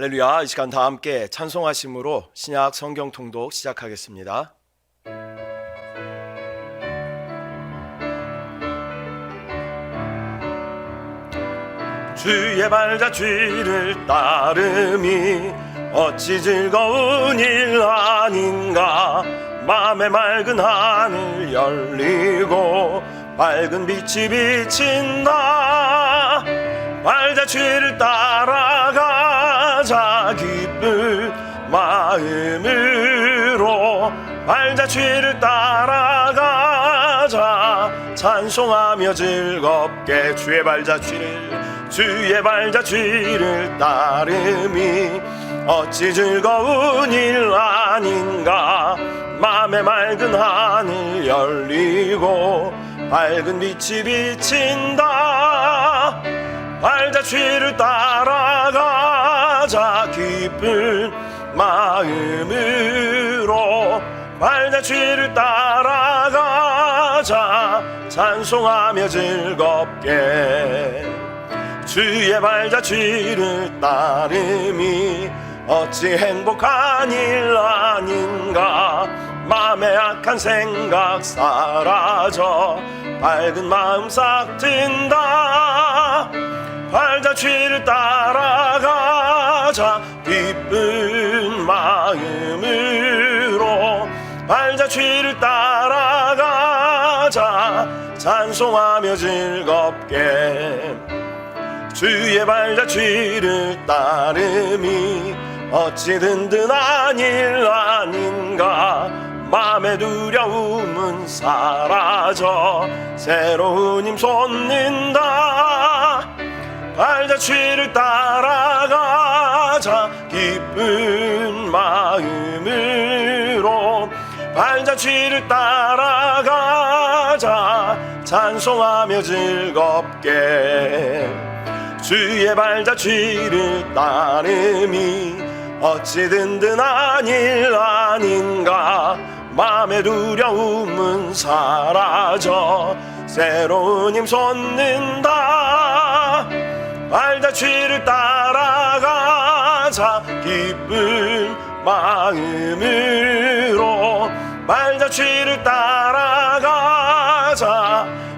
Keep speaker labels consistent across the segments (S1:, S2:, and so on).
S1: 할렐루야. 이 시간 다 함께 찬송하심으로 신약 성경 통독 시작하겠습니다. 주의 발자취를 따름이 어찌 즐거운 일 아닌가. 맘에 맑은 하늘 열리고 밝은 빛이 비친다. 발자취를 따라가자 기쁜 마음으로. 발자취를 따라가자 찬송하며 즐겁게. 주의 발자취를 따름이 어찌 즐거운 일 아닌가. 맘에 맑은 하늘 열리고 밝은 빛이 비친다. 발자취를 따라가자 기쁜 마음으로. 발자취를 따라가자 찬송하며 즐겁게. 주의 발자취를 따름이 어찌 행복한 일 아닌가. 맘에 악한 생각 사라져 밝은 마음 싹 튼다. 발자취를 따라가자 기쁜 마음으로. 발자취를 따라가자 찬송하며 즐겁게. 주의 발자취를 따름이 어찌 든든한 일 아닌가. 맘의 두려움은 사라져 새로운 힘 솟는다. 발자취를 따라가자 기쁜 마음으로. 발자취를 따라가자 찬송하며 즐겁게. 주의 발자취를 따름이 어찌 든든한 일 아닌가. 맘의 두려움은 사라져 새로운 힘 솟는다. 발자취를 따라가자 기쁜 마음으로. 발자취를 따라가자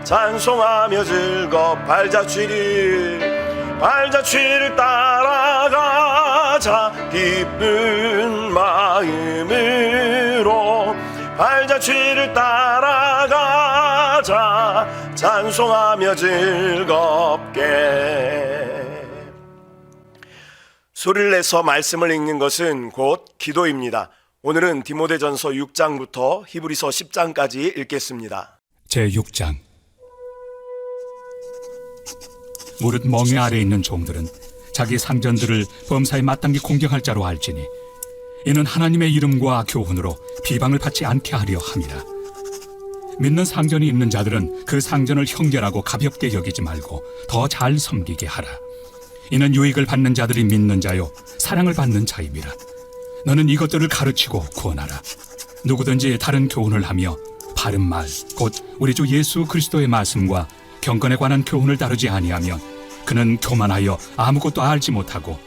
S1: 찬송하며 발자취를 따라가자 기쁜 마음으로. 발자취를 따라가자 찬송하며 즐겁게. 소리를 내서 말씀을 읽는 것은 곧 기도입니다. 오늘은 디모데전서 6장부터 히브리서 10장까지 읽겠습니다.
S2: 제6장. 무릇 멍에 아래 있는 종들은 자기 상전들을 범사에 마땅히 공경할 자로 알지니 이는 하나님의 이름과 교훈으로 비방을 받지 않게 하려 함이라. 믿는 상전이 있는 자들은 그 상전을 형제라고 가볍게 여기지 말고 더 잘 섬기게 하라. 이는 유익을 받는 자들이 믿는 자요 사랑을 받는 자임이라. 너는 이것들을 가르치고 구원하라. 누구든지 다른 교훈을 하며 바른 말 곧 우리 주 예수 그리스도의 말씀과 경건에 관한 교훈을 다루지 아니하면 그는 교만하여 아무것도 알지 못하고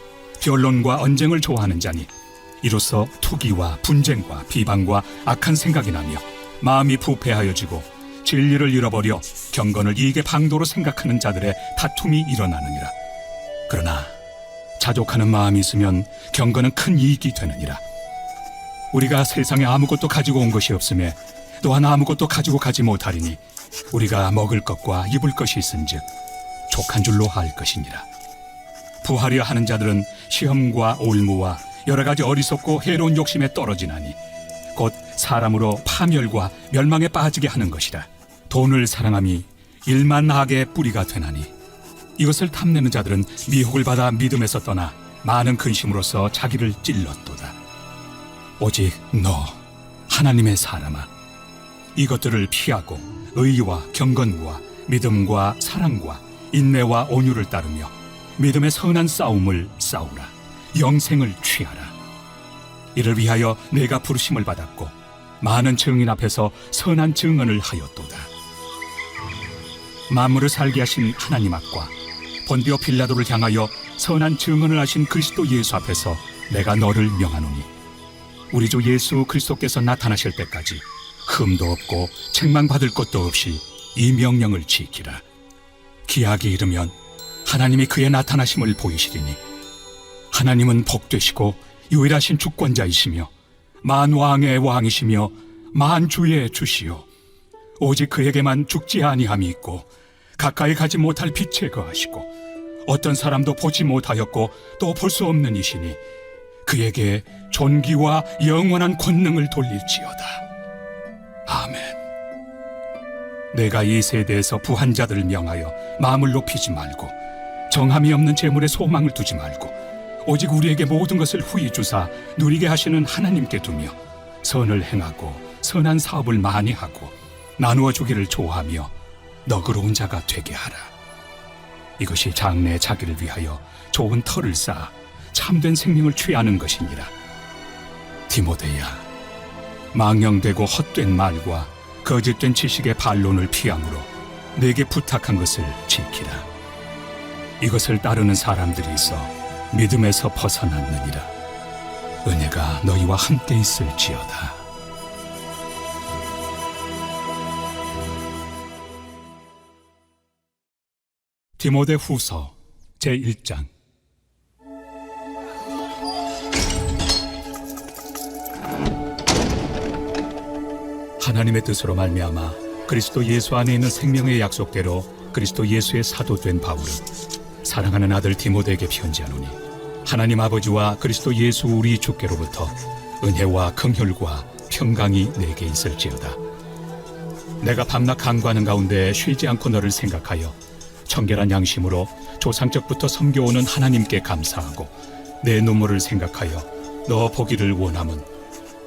S2: 변론과 언쟁을 좋아하는 자니 이로써 투기와 분쟁과 비방과 악한 생각이 나며 마음이 부패하여지고 진리를 잃어버려 경건을 이익의 방도로 생각하는 자들의 다툼이 일어나느니라. 그러나 자족하는 마음이 있으면 경건은 큰 이익이 되느니라. 우리가 세상에 아무것도 가지고 온 것이 없으며 또한 아무것도 가지고 가지 못하리니 우리가 먹을 것과 입을 것이 있은즉 족한 줄로 알 것이니라. 부하려 하는 자들은 시험과 올무와 여러 가지 어리석고 해로운 욕심에 떨어지나니 곧 사람으로 파멸과 멸망에 빠지게 하는 것이라. 돈을 사랑함이 일만 악의 뿌리가 되나니 이것을 탐내는 자들은 미혹을 받아 믿음에서 떠나 많은 근심으로써 자기를 찔렀도다. 오직 너 하나님의 사람아, 이것들을 피하고 의와 경건과 믿음과 사랑과 인내와 온유를 따르며 믿음의 선한 싸움을 싸우라. 영생을 취하라. 이를 위하여 내가 부르심을 받았고 많은 증인 앞에서 선한 증언을 하였도다. 만물을 살게 하신 하나님 앞과 본디오 빌라도를 향하여 선한 증언을 하신 그리스도 예수 앞에서 내가 너를 명하노니 우리 주 예수 그리스도께서 나타나실 때까지 흠도 없고 책망받을 것도 없이 이 명령을 지키라. 기약이 이르면 하나님이 그의 나타나심을 보이시리니 하나님은 복되시고 유일하신 주권자이시며 만왕의 왕이시며 만주의 주시요 오직 그에게만 죽지 아니함이 있고 가까이 가지 못할 빛에 거하시고 어떤 사람도 보지 못하였고 또 볼 수 없는 이시니 그에게 존귀와 영원한 권능을 돌릴지어다. 아멘. 내가 이 세대에서 부한 자들을 명하여 마음을 높이지 말고 정함이 없는 재물에 소망을 두지 말고 오직 우리에게 모든 것을 후히 주사 누리게 하시는 하나님께 두며 선을 행하고 선한 사업을 많이 하고 나누어 주기를 좋아하며 너그러운 자가 되게 하라. 이것이 장래 자기를 위하여 좋은 터를 쌓아 참된 생명을 취하는 것이니라. 디모데야, 망령되고 헛된 말과 거짓된 지식의 반론을 피함으로 내게 부탁한 것을 지키라. 이것을 따르는 사람들이 있어 믿음에서 벗어났느니라. 은혜가 너희와 함께 있을지어다. 디모데 후서 제1장. 하나님의 뜻으로 말미암아 그리스도 예수 안에 있는 생명의 약속대로 그리스도 예수의 사도된 바울은 사랑하는 아들 디모데에게 편지하노니 하나님 아버지와 그리스도 예수 우리 주께로부터 은혜와 긍휼과 평강이 내게 있을지어다. 내가 밤낮 간구하는 가운데 쉬지 않고 너를 생각하여 청결한 양심으로 조상적부터 섬겨오는 하나님께 감사하고 내 눈물을 생각하여 너 보기를 원함은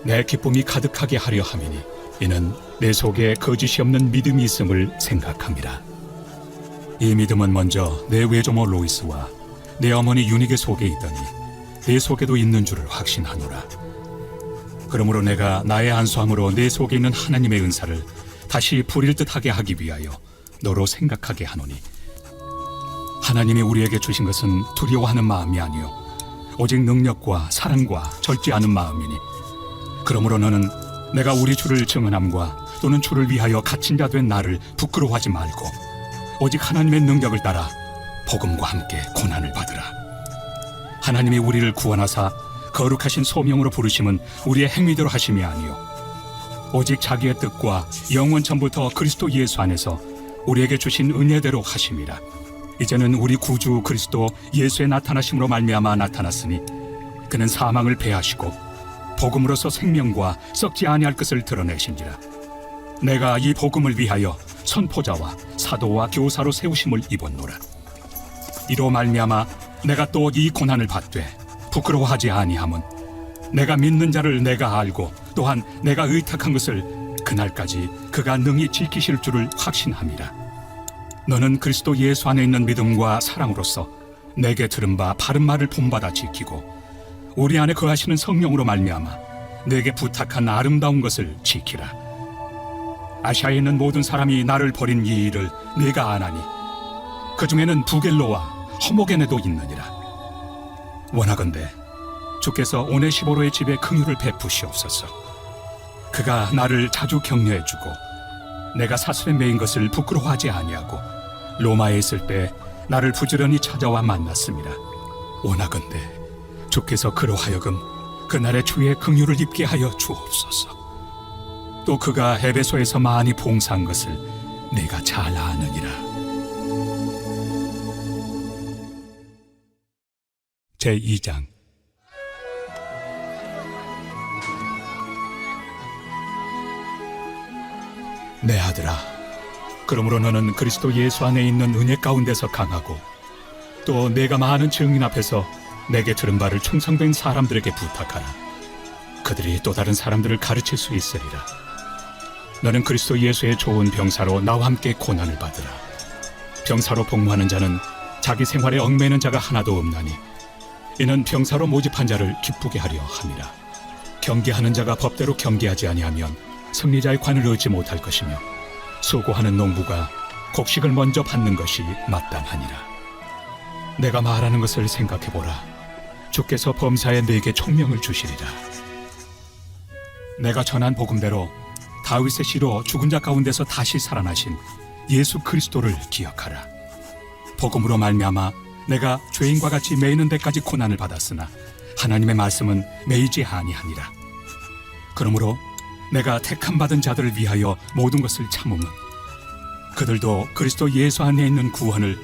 S2: 내 기쁨이 가득하게 하려 함이니 이는 내 속에 거짓이 없는 믿음이 있음을 생각함이라. 이 믿음은 먼저 내 외조모 로이스와 내 어머니 유니게 속에 있더니 내 속에도 있는 줄을 확신하노라. 그러므로 내가 나의 안수함으로 내 속에 있는 하나님의 은사를 다시 부릴 듯하게 하기 위하여 너로 생각하게 하노니 하나님이 우리에게 주신 것은 두려워하는 마음이 아니요 오직 능력과 사랑과 절제 않은 마음이니 그러므로 너는 내가 우리 주를 증언함과 또는 주를 위하여 갇힌 자 된 나를 부끄러워하지 말고 오직 하나님의 능력을 따라 복음과 함께 고난을 받으라. 하나님이 우리를 구원하사 거룩하신 소명으로 부르심은 우리의 행위대로 하심이 아니요 오직 자기의 뜻과 영원 전부터 그리스도 예수 안에서 우리에게 주신 은혜대로 하심이라. 이제는 우리 구주 그리스도 예수의 나타나심으로 말미암아 나타났으니 그는 사망을 패하시고 복음으로서 생명과 썩지 아니할 것을 드러내신지라. 내가 이 복음을 위하여 선포자와 사도와 교사로 세우심을 입었노라. 이로 말미암아 내가 또 이 고난을 받되 부끄러워하지 아니함은 내가 믿는 자를 내가 알고 또한 내가 의탁한 것을 그날까지 그가 능히 지키실 줄을 확신함이라. 너는 그리스도 예수 안에 있는 믿음과 사랑으로서 내게 들은 바 바른 말을 본받아 지키고 우리 안에 거하시는 성령으로 말미암아 내게 부탁한 아름다운 것을 지키라. 아시아에 있는 모든 사람이 나를 버린 이 일을 네가 아나니 그 중에는 부겔로와 허모게네도 있느니라. 원하건대 주께서 오네시보로의 집에 긍휼을 베푸시옵소서. 그가 나를 자주 격려해주고 내가 사슬에 매인 것을 부끄러워하지 아니하고 로마에 있을 때 나를 부지런히 찾아와 만났습니다. 원하건대 주께서 그로 하여금 그날의 주의 긍휼을 입게 하여 주옵소서. 또 그가 에베소에서 많이 봉사한 것을 내가 잘 아느니라. 제2장. 내 아들아, 그러므로 너는 그리스도 예수 안에 있는 은혜 가운데서 강하고 또 내가 많은 증인 앞에서 내게 들은 바를 충성된 사람들에게 부탁하라. 그들이 또 다른 사람들을 가르칠 수 있으리라. 너는 그리스도 예수의 좋은 병사로 나와 함께 고난을 받으라. 병사로 복무하는 자는 자기 생활에 얽매이는 자가 하나도 없나니 이는 병사로 모집한 자를 기쁘게 하려 함이라. 경계하는 자가 법대로 경계하지 아니하면 승리자의 관을 얻지 못할 것이며 수고하는 농부가 곡식을 먼저 받는 것이 마땅하니라. 내가 말하는 것을 생각해보라. 주께서 범사에 내게 총명을 주시리라. 내가 전한 복음대로 다윗의 씨로 죽은 자 가운데서 다시 살아나신 예수 그리스도를 기억하라. 복음으로 말미암아 내가 죄인과 같이 매이는 데까지 고난을 받았으나 하나님의 말씀은 매이지 아니하니라. 그러므로 내가 택함 받은 자들을 위하여 모든 것을 참음은 그들도 그리스도 예수 안에 있는 구원을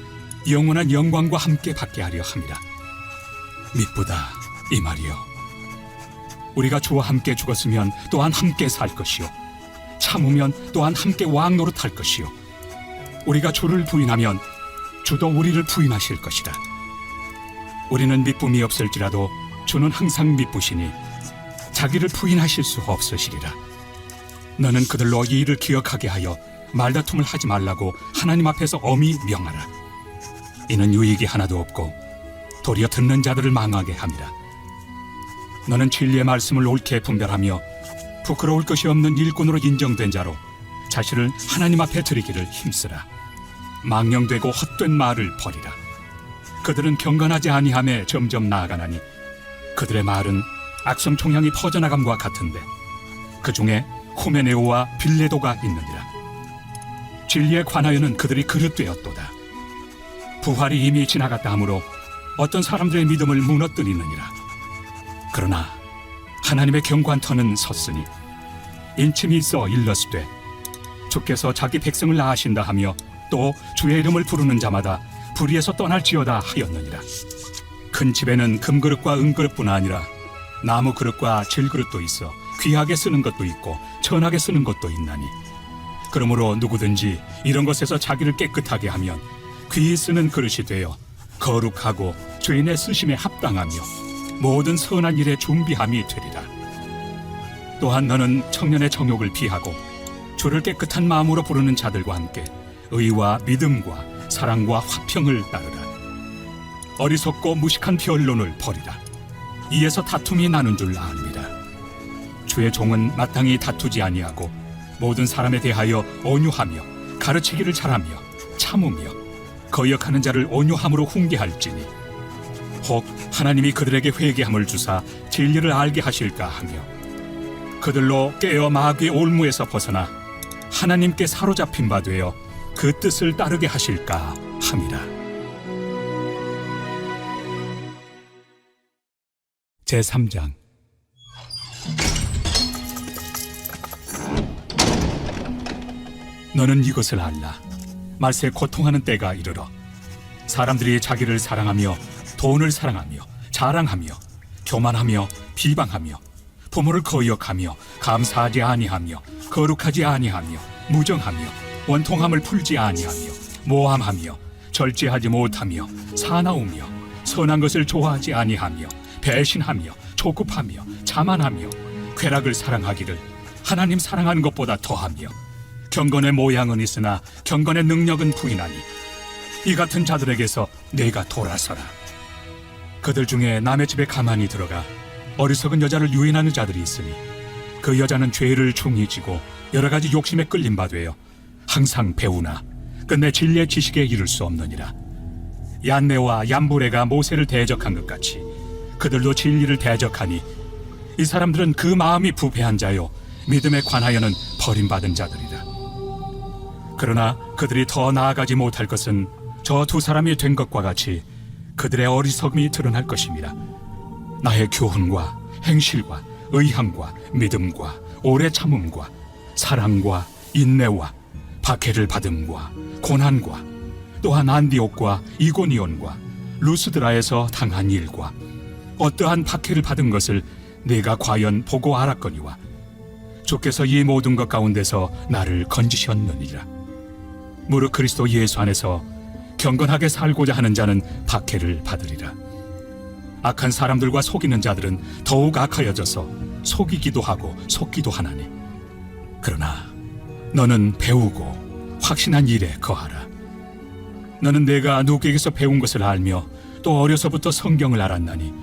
S2: 영원한 영광과 함께 받게 하려 함이라. 미쁘다 이 말이요. 우리가 주와 함께 죽었으면 또한 함께 살 것이요, 참으면 또한 함께 왕 노릇할 것이요, 우리가 주를 부인하면 주도 우리를 부인하실 것이라. 우리는 미쁨이 없을지라도 주는 항상 미쁘시니 자기를 부인하실 수 없으시리라. 너는 그들로 이 일을 기억하게 하여 말다툼을 하지 말라고 하나님 앞에서 엄히 명하라. 이는 유익이 하나도 없고 도리어 듣는 자들을 망하게 함이라. 너는 진리의 말씀을 옳게 분별하며 부끄러울 것이 없는 일꾼으로 인정된 자로 자신을 하나님 앞에 드리기를 힘쓰라. 망령되고 헛된 말을 버리라. 그들은 경건하지 아니함에 점점 나아가나니 그들의 말은 악성 총향이 퍼져나감과 같은데 그 중에 후메네오와 빌레도가 있느니라. 진리에 관하여는 그들이 그릇되었도다. 부활이 이미 지나갔다 하므로 어떤 사람들의 믿음을 무너뜨리느니라. 그러나 하나님의 경관터는 섰으니 인침이 있어 일렀으되 주께서 자기 백성을 낳으신다 하며 또 주의 이름을 부르는 자마다 불의에서 떠날지어다 하였느니라. 큰 집에는 금그릇과 은그릇뿐 아니라 나무 그릇과 질그릇도 있어 귀하게 쓰는 것도 있고 천하게 쓰는 것도 있나니 그러므로 누구든지 이런 것에서 자기를 깨끗하게 하면 귀히 쓰는 그릇이 되어 거룩하고 주인의 쓰심에 합당하며 모든 선한 일에 준비함이 되리라. 또한 너는 청년의 정욕을 피하고 주를 깨끗한 마음으로 부르는 자들과 함께 의와 믿음과 사랑과 화평을 따르라. 어리석고 무식한 변론을 버리라. 이에서 다툼이 나는 줄 아느니라. 주의 종은 마땅히 다투지 아니하고 모든 사람에 대하여 온유하며 가르치기를 잘하며 참으며 거역하는 자를 온유함으로 훈계할지니 혹 하나님이 그들에게 회개함을 주사 진리를 알게 하실까 하며 그들로 깨어 마귀의 올무에서 벗어나 하나님께 사로잡힌 바 되어 그 뜻을 따르게 하실까 함이라. 제3장. 너는 이것을 알라. 말세 고통하는 때가 이르러 사람들이 자기를 사랑하며 돈을 사랑하며 자랑하며 교만하며 비방하며 부모를 거역하며 감사하지 아니하며 거룩하지 아니하며 무정하며 원통함을 풀지 아니하며 모함하며 절제하지 못하며 사나우며 선한 것을 좋아하지 아니하며 배신하며 조급하며 자만하며 쾌락을 사랑하기를 하나님 사랑하는 것보다 더하며 경건의 모양은 있으나 경건의 능력은 부인하니 이 같은 자들에게서 내가 돌아서라. 그들 중에 남의 집에 가만히 들어가 어리석은 여자를 유인하는 자들이 있으니 그 여자는 죄를 중히 지고 여러 가지 욕심에 끌린 바 되어 항상 배우나 끝내 진리의 지식에 이를 수 없느니라. 얀네와 얀부레가 모세를 대적한 것 같이 그들도 진리를 대적하니 이 사람들은 그 마음이 부패한 자요 믿음에 관하여는 버림받은 자들이라. 그러나 그들이 더 나아가지 못할 것은 저 두 사람이 된 것과 같이 그들의 어리석음이 드러날 것입니다. 나의 교훈과 행실과 의향과 믿음과 오래 참음과 사랑과 인내와 박해를 받음과 고난과 또한 안디옥과 이고니온과 루스드라에서 당한 일과 어떠한 박해를 받은 것을 내가 과연 보고 알았거니와 주께서 이 모든 것 가운데서 나를 건지셨느니라. 무릇 그리스도 예수 안에서 경건하게 살고자 하는 자는 박해를 받으리라. 악한 사람들과 속이는 자들은 더욱 악하여져서 속이기도 하고 속기도 하나니 그러나 너는 배우고 확신한 일에 거하라. 너는 내가 누구에게서 배운 것을 알며 또 어려서부터 성경을 알았나니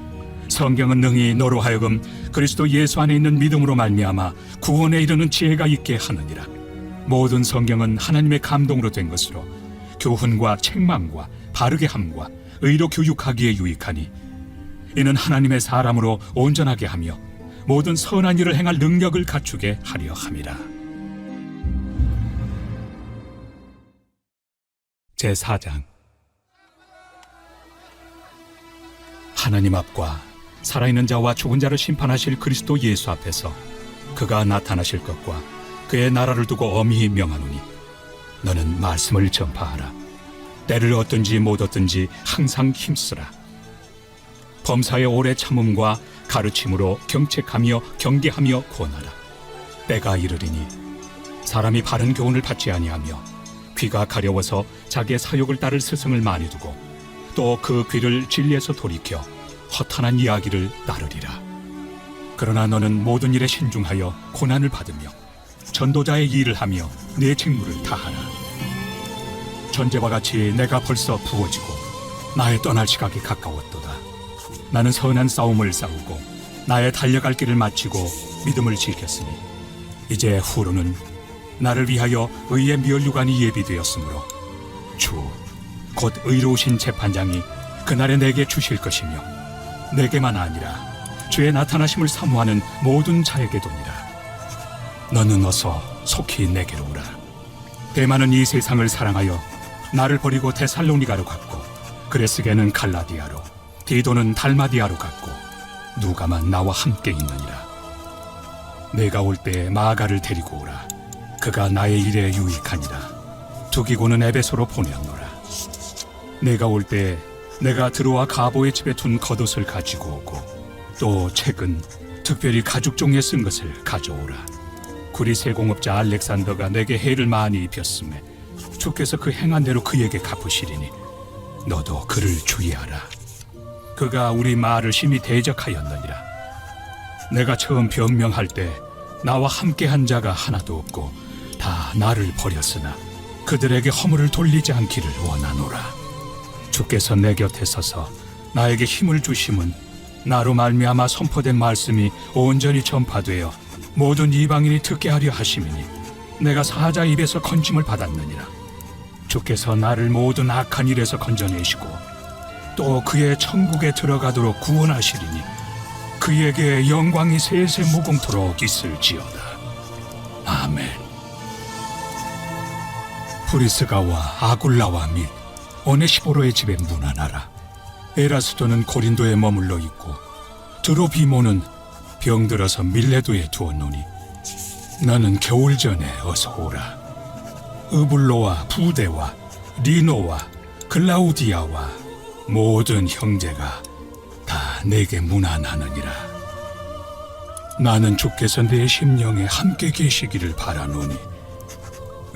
S2: 성경은 능히 너로 하여금 그리스도 예수 안에 있는 믿음으로 말미암아 구원에 이르는 지혜가 있게 하느니라. 모든 성경은 하나님의 감동으로 된 것으로 교훈과 책망과 바르게 함과 의로 교육하기에 유익하니 이는 하나님의 사람으로 온전하게 하며 모든 선한 일을 행할 능력을 갖추게 하려 함이라. 제4장. 하나님 앞과 살아있는 자와 죽은 자를 심판하실 그리스도 예수 앞에서 그가 나타나실 것과 그의 나라를 두고 엄히 명하노니 너는 말씀을 전파하라. 때를 얻든지 못 얻든지 항상 힘쓰라. 범사의 오래 참음과 가르침으로 경책하며 경계하며 권하라. 때가 이르리니 사람이 바른 교훈을 받지 아니하며 귀가 가려워서 자기의 사욕을 따를 스승을 많이 두고 또 그 귀를 진리에서 돌이켜 허탄한 이야기를 따르리라. 그러나 너는 모든 일에 신중하여 고난을 받으며 전도자의 일을 하며 내 직무를 다하라. 전제와 같이 내가 벌써 부어지고 나의 떠날 시각이 가까웠도다. 나는 선한 싸움을 싸우고 나의 달려갈 길을 마치고 믿음을 지켰으니 이제 후로는 나를 위하여 의의 면류관이 예비되었으므로 주 곧 의로우신 재판장이 그날에 내게 주실 것이며 내게만 아니라 주의 나타나심을 사모하는 모든 자에게 도니라. 너는 어서 속히 내게로 오라. 대만은 이 세상을 사랑하여 나를 버리고 데살로니가로 갔고 그레스게는 갈라디아로 디도는 달마디아로 갔고 누가만 나와 함께 있느니라. 내가 올 때 마가를 데리고 오라. 그가 나의 일에 유익하니라. 두기고는 에베소로 보내었노라. 내가 올 때 내가 드로아 가보의 집에 둔 겉옷을 가지고 오고 또 책은 특별히 가죽 종이에 쓴 것을 가져오라. 구리세 공업자 알렉산더가 내게 해를 많이 입혔음에 주께서 그 행한 대로 그에게 갚으시리니 너도 그를 주의하라. 그가 우리 말을 심히 대적하였느니라. 내가 처음 변명할 때 나와 함께한 자가 하나도 없고 다 나를 버렸으나 그들에게 허물을 돌리지 않기를 원하노라. 주께서 내 곁에 서서 나에게 힘을 주심은 나로 말미암아 선포된 말씀이 온전히 전파되어 모든 이방인이 듣게 하려 하심이니 내가 사자 입에서 건짐을 받았느니라. 주께서 나를 모든 악한 일에서 건져내시고 또 그의 천국에 들어가도록 구원하시리니 그에게 영광이 세세 무궁토록 있을지어다. 아멘. 브리스가와 아굴라와 및 오네시보로의 집에 문안하라. 에라스도는 고린도에 머물러 있고 드로비모는 병들어서 밀레도에 두었노니 너는 겨울 전에 어서 오라. 으블로와 부데와 리노와 글라우디아와 모든 형제가 다 내게 문안하느니라. 나는 주께서 내 심령에 함께 계시기를 바라노니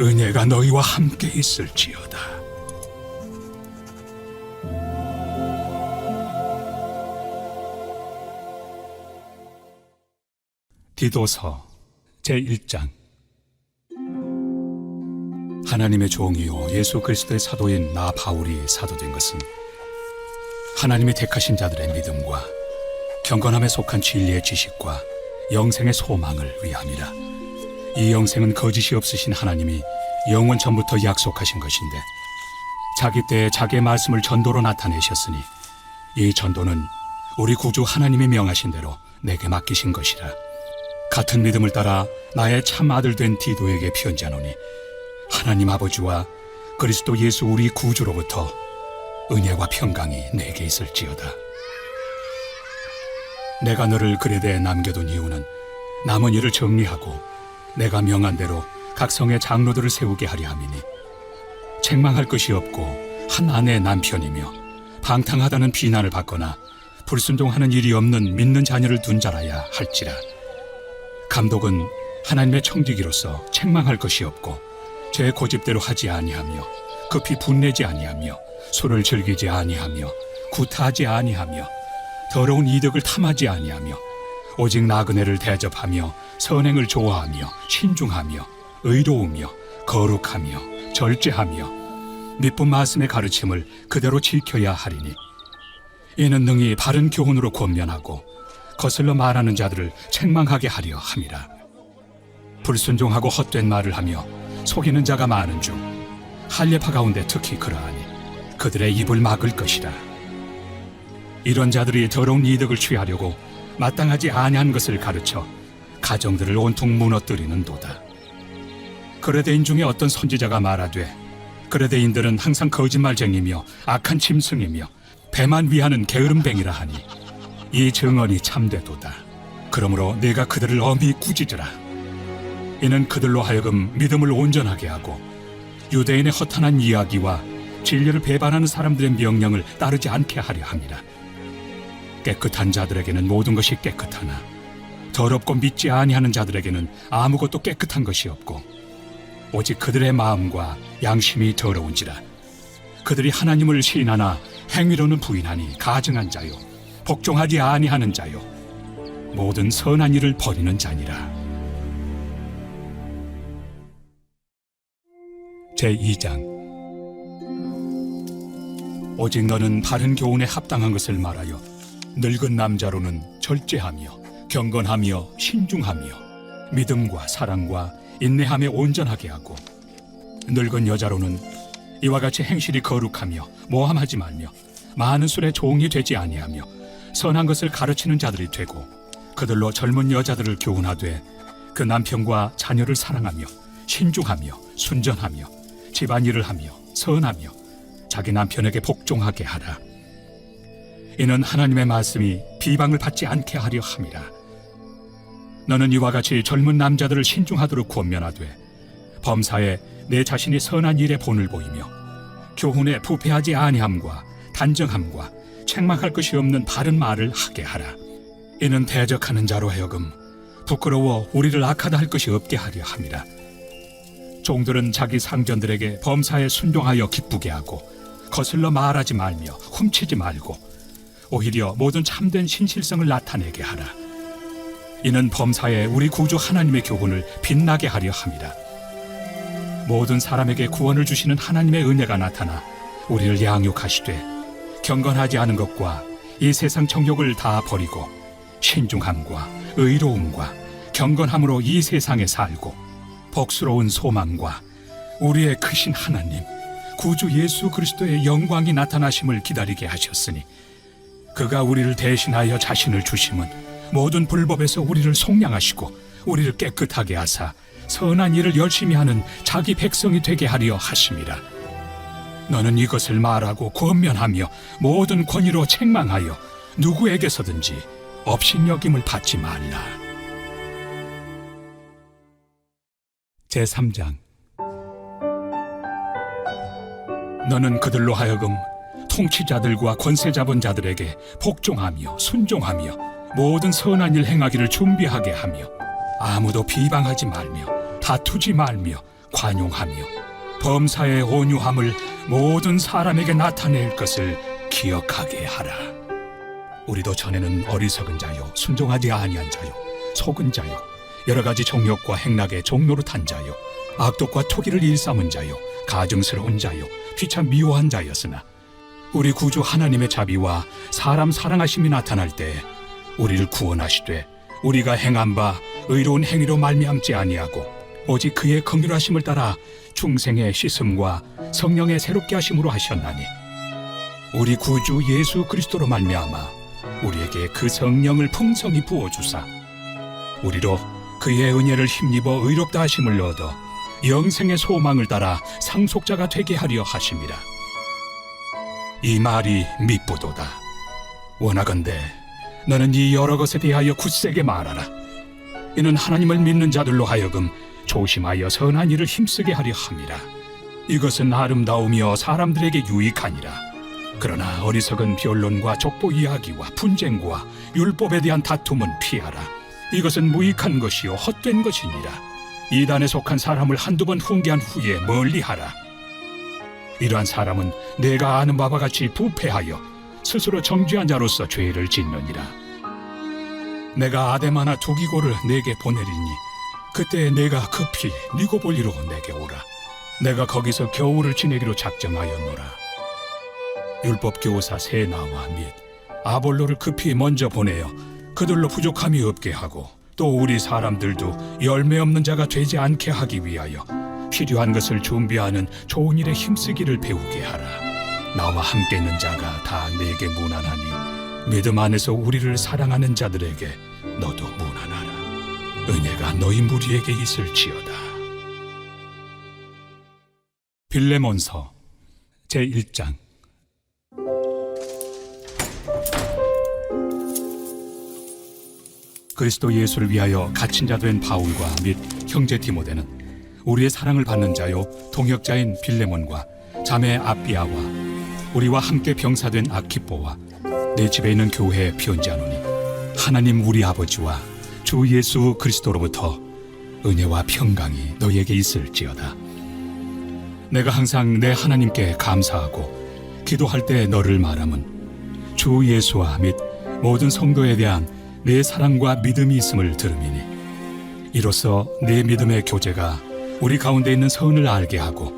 S2: 은혜가 너희와 함께 있을지어다. 디도서 제1장. 하나님의 종이요 예수 그리스도의 사도인 나 바울이 사도된 것은 하나님이 택하신 자들의 믿음과 경건함에 속한 진리의 지식과 영생의 소망을 위함이라. 이 영생은 거짓이 없으신 하나님이 영원 전부터 약속하신 것인데 자기 때에 자기의 말씀을 전도로 나타내셨으니 이 전도는 우리 구주 하나님이 명하신 대로 내게 맡기신 것이라. 같은 믿음을 따라 나의 참 아들 된 디도에게 편지하노니 하나님 아버지와 그리스도 예수 우리 구주로부터 은혜와 평강이 내게 있을지어다. 내가 너를 그레데에 남겨둔 이유는 남은 일을 정리하고 내가 명한 대로 각 성의 장로들을 세우게 하려 함이니 책망할 것이 없고 한 아내의 남편이며 방탕하다는 비난을 받거나 불순종하는 일이 없는 믿는 자녀를 둔 자라야 할지라. 감독은 하나님의 청지기로서 책망할 것이 없고 제 고집대로 하지 아니하며 급히 분내지 아니하며 술을 즐기지 아니하며 구타하지 아니하며 더러운 이득을 탐하지 아니하며 오직 나그네를 대접하며 선행을 좋아하며 신중하며 의로우며 거룩하며 절제하며 미쁜 말씀의 가르침을 그대로 지켜야 하리니 이는 능히 바른 교훈으로 권면하고 거슬러 말하는 자들을 책망하게 하려 함이라. 불순종하고 헛된 말을 하며 속이는 자가 많은 중 할례파 가운데 특히 그러하니 그들의 입을 막을 것이라. 이런 자들이 더러운 이득을 취하려고 마땅하지 아니한 것을 가르쳐 가정들을 온통 무너뜨리는도다. 그레데인 중에 어떤 선지자가 말하되 그레데인들은 항상 거짓말쟁이며 악한 짐승이며 배만 위하는 게으름뱅이라 하니 이 증언이 참되도다. 그러므로 네가 그들을 엄히 꾸짖으라. 이는 그들로 하여금 믿음을 온전하게 하고 유대인의 허탄한 이야기와 진리를 배반하는 사람들의 명령을 따르지 않게 하려 함이라. 깨끗한 자들에게는 모든 것이 깨끗하나 더럽고 믿지 아니하는 자들에게는 아무것도 깨끗한 것이 없고 오직 그들의 마음과 양심이 더러운지라. 그들이 하나님을 시인하나 행위로는 부인하니 가증한 자요 복종하지 아니하는 자요 모든 선한 일을 버리는 자니라. 제2장. 오직 너는 바른 교훈에 합당한 것을 말하여 늙은 남자로는 절제하며 경건하며 신중하며 믿음과 사랑과 인내함에 온전하게 하고 늙은 여자로는 이와 같이 행실이 거룩하며 모함하지 말며 많은 술에 종이 되지 아니하며 선한 것을 가르치는 자들이 되고 그들로 젊은 여자들을 교훈하되 그 남편과 자녀를 사랑하며 신중하며 순전하며 집안일을 하며 선하며 자기 남편에게 복종하게 하라. 이는 하나님의 말씀이 비방을 받지 않게 하려 함이라. 너는 이와 같이 젊은 남자들을 신중하도록 권면하되 범사에 내 자신이 선한 일에 본을 보이며 교훈에 부패하지 아니함과 단정함과 책망할 것이 없는 바른 말을 하게 하라. 이는 대적하는 자로 하여금 부끄러워 우리를 악하다 할 것이 없게 하려 함이라. 종들은 자기 상전들에게 범사에 순종하여 기쁘게 하고 거슬러 말하지 말며 훔치지 말고 오히려 모든 참된 신실성을 나타내게 하라. 이는 범사에 우리 구주 하나님의 교훈을 빛나게 하려 함이라. 모든 사람에게 구원을 주시는 하나님의 은혜가 나타나 우리를 양육하시되 경건하지 않은 것과 이 세상 정욕을 다 버리고 신중함과 의로움과 경건함으로 이 세상에 살고 복스러운 소망과 우리의 크신 하나님 구주 예수 그리스도의 영광이 나타나심을 기다리게 하셨으니 그가 우리를 대신하여 자신을 주심은 모든 불법에서 우리를 속량하시고 우리를 깨끗하게 하사 선한 일을 열심히 하는 자기 백성이 되게 하려 하심이라. 너는 이것을 말하고 권면하며 모든 권위로 책망하여 누구에게서든지 업신여김을 받지 말라. 제3장. 너는 그들로 하여금 통치자들과 권세 잡은 자들에게 복종하며 순종하며 모든 선한 일 행하기를 준비하게 하며 아무도 비방하지 말며 다투지 말며 관용하며 범사의 온유함을 모든 사람에게 나타낼 것을 기억하게 하라. 우리도 전에는 어리석은 자요 순종하지 아니한 자요 속은 자요 여러 가지 정욕과 행락의 종로로 탄 자요 악독과 토기를 일삼은 자요 가증스러운 자요 귀참 미워한 자였으나 우리 구주 하나님의 자비와 사람 사랑하심이 나타날 때 우리를 구원하시되 우리가 행한 바 의로운 행위로 말미암지 아니하고 오직 그의 긍휼하심을 따라 중생의 씻음과 성령의 새롭게 하심으로 하셨나니 우리 구주 예수 그리스도로 말미암아 우리에게 그 성령을 풍성히 부어주사 우리로 그의 은혜를 힘입어 의롭다 하심을 얻어 영생의 소망을 따라 상속자가 되게 하려 하심이라. 이 말이 미쁘도다. 원하건대 너는 이 여러 것에 대하여 굳세게 말하라. 이는 하나님을 믿는 자들로 하여금 조심하여 선한 일을 힘쓰게 하려 함이라. 이것은 아름다우며 사람들에게 유익하니라. 그러나 어리석은 변론과 족보 이야기와 분쟁과 율법에 대한 다툼은 피하라. 이것은 무익한 것이요 헛된 것이니라. 이단에 속한 사람을 한두 번 훈계한 후에 멀리하라. 이러한 사람은 내가 아는 바와 같이 부패하여 스스로 정죄한 자로서 죄를 짓느니라. 내가 아데마나 두기고를 내게 보내리니 그때 내가 급히 니고볼리로 내게 오라. 내가 거기서 겨울을 지내기로 작정하였노라. 율법 교사 세나와 및 아볼로를 급히 먼저 보내어 그들로 부족함이 없게 하고 또 우리 사람들도 열매 없는 자가 되지 않게 하기 위하여 필요한 것을 준비하는 좋은 일에 힘쓰기를 배우게 하라. 나와 함께 있는 자가 다 내게 무난하니 믿음 안에서 우리를 사랑하는 자들에게 너도 무난하라. 은혜가 너희 무리에게 있을지어다. 빌레몬서 제1장. 그리스도 예수를 위하여 갇힌 자 된 바울과 및 형제 디모데는 우리의 사랑을 받는 자요 동역자인 빌레몬과 자매 아비아와 우리와 함께 병사된 아키뽀와 내 집에 있는 교회에 편지하노니 하나님 우리 아버지와 주 예수 그리스도로부터 은혜와 평강이 너희에게 있을지어다. 내가 항상 내 하나님께 감사하고 기도할 때 너를 말함은 주 예수와 및 모든 성도에 대한 내 사랑과 믿음이 있음을 들음이니 이로써 내 믿음의 교제가 우리 가운데 있는 선을 알게 하고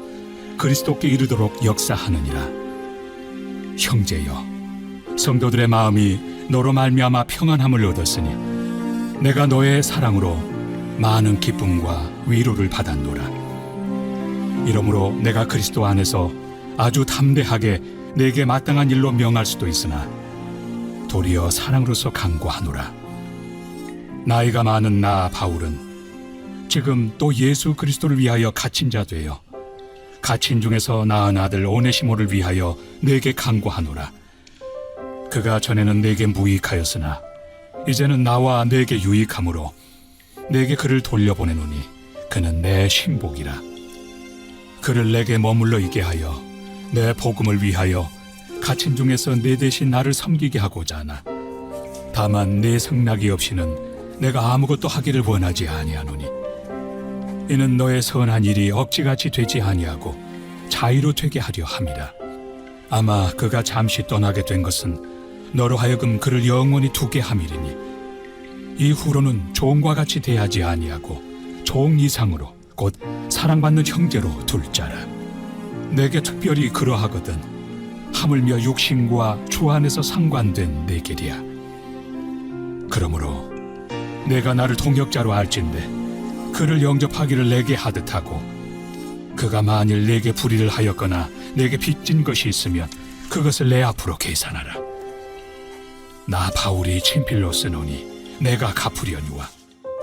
S2: 그리스도께 이르도록 역사하느니라. 형제여, 성도들의 마음이 너로 말미암아 평안함을 얻었으니 내가 너의 사랑으로 많은 기쁨과 위로를 받았노라. 이러므로 내가 그리스도 안에서 아주 담대하게 내게 마땅한 일로 명할 수도 있으나 도리어 사랑으로서 강구하노라. 나이가 많은 나 바울은 지금 또 예수 그리스도를 위하여 갇힌 자 되어 갇힌 중에서 낳은 아들 오네시모를 위하여 내게 강구하노라. 그가 전에는 내게 무익하였으나 이제는 나와 내게 유익함으로 내게 그를 돌려보내노니 그는 내 신복이라. 그를 내게 머물러 있게 하여 내 복음을 위하여 갇힌 중에서 내 대신 나를 섬기게 하고자 하나 다만 내 승낙이 없이는 내가 아무것도 하기를 원하지 아니하노니 이는 너의 선한 일이 억지같이 되지 아니하고 자의로 되게 하려 함이라. 아마 그가 잠시 떠나게 된 것은 너로 하여금 그를 영원히 두게 함이리니 이후로는 종과 같이 대하지 아니하고 종 이상으로 곧 사랑받는 형제로 둘 자라. 내게 특별히 그러하거든 하물며 육신과 주 안에서 상관된 내 길이야. 그러므로 내가 나를 동역자로 알진대 그를 영접하기를 내게 하듯하고 그가 만일 내게 불의를 하였거나 내게 빚진 것이 있으면 그것을 내 앞으로 계산하라. 나 바울이 친필로 쓰노니 내가 갚으려니와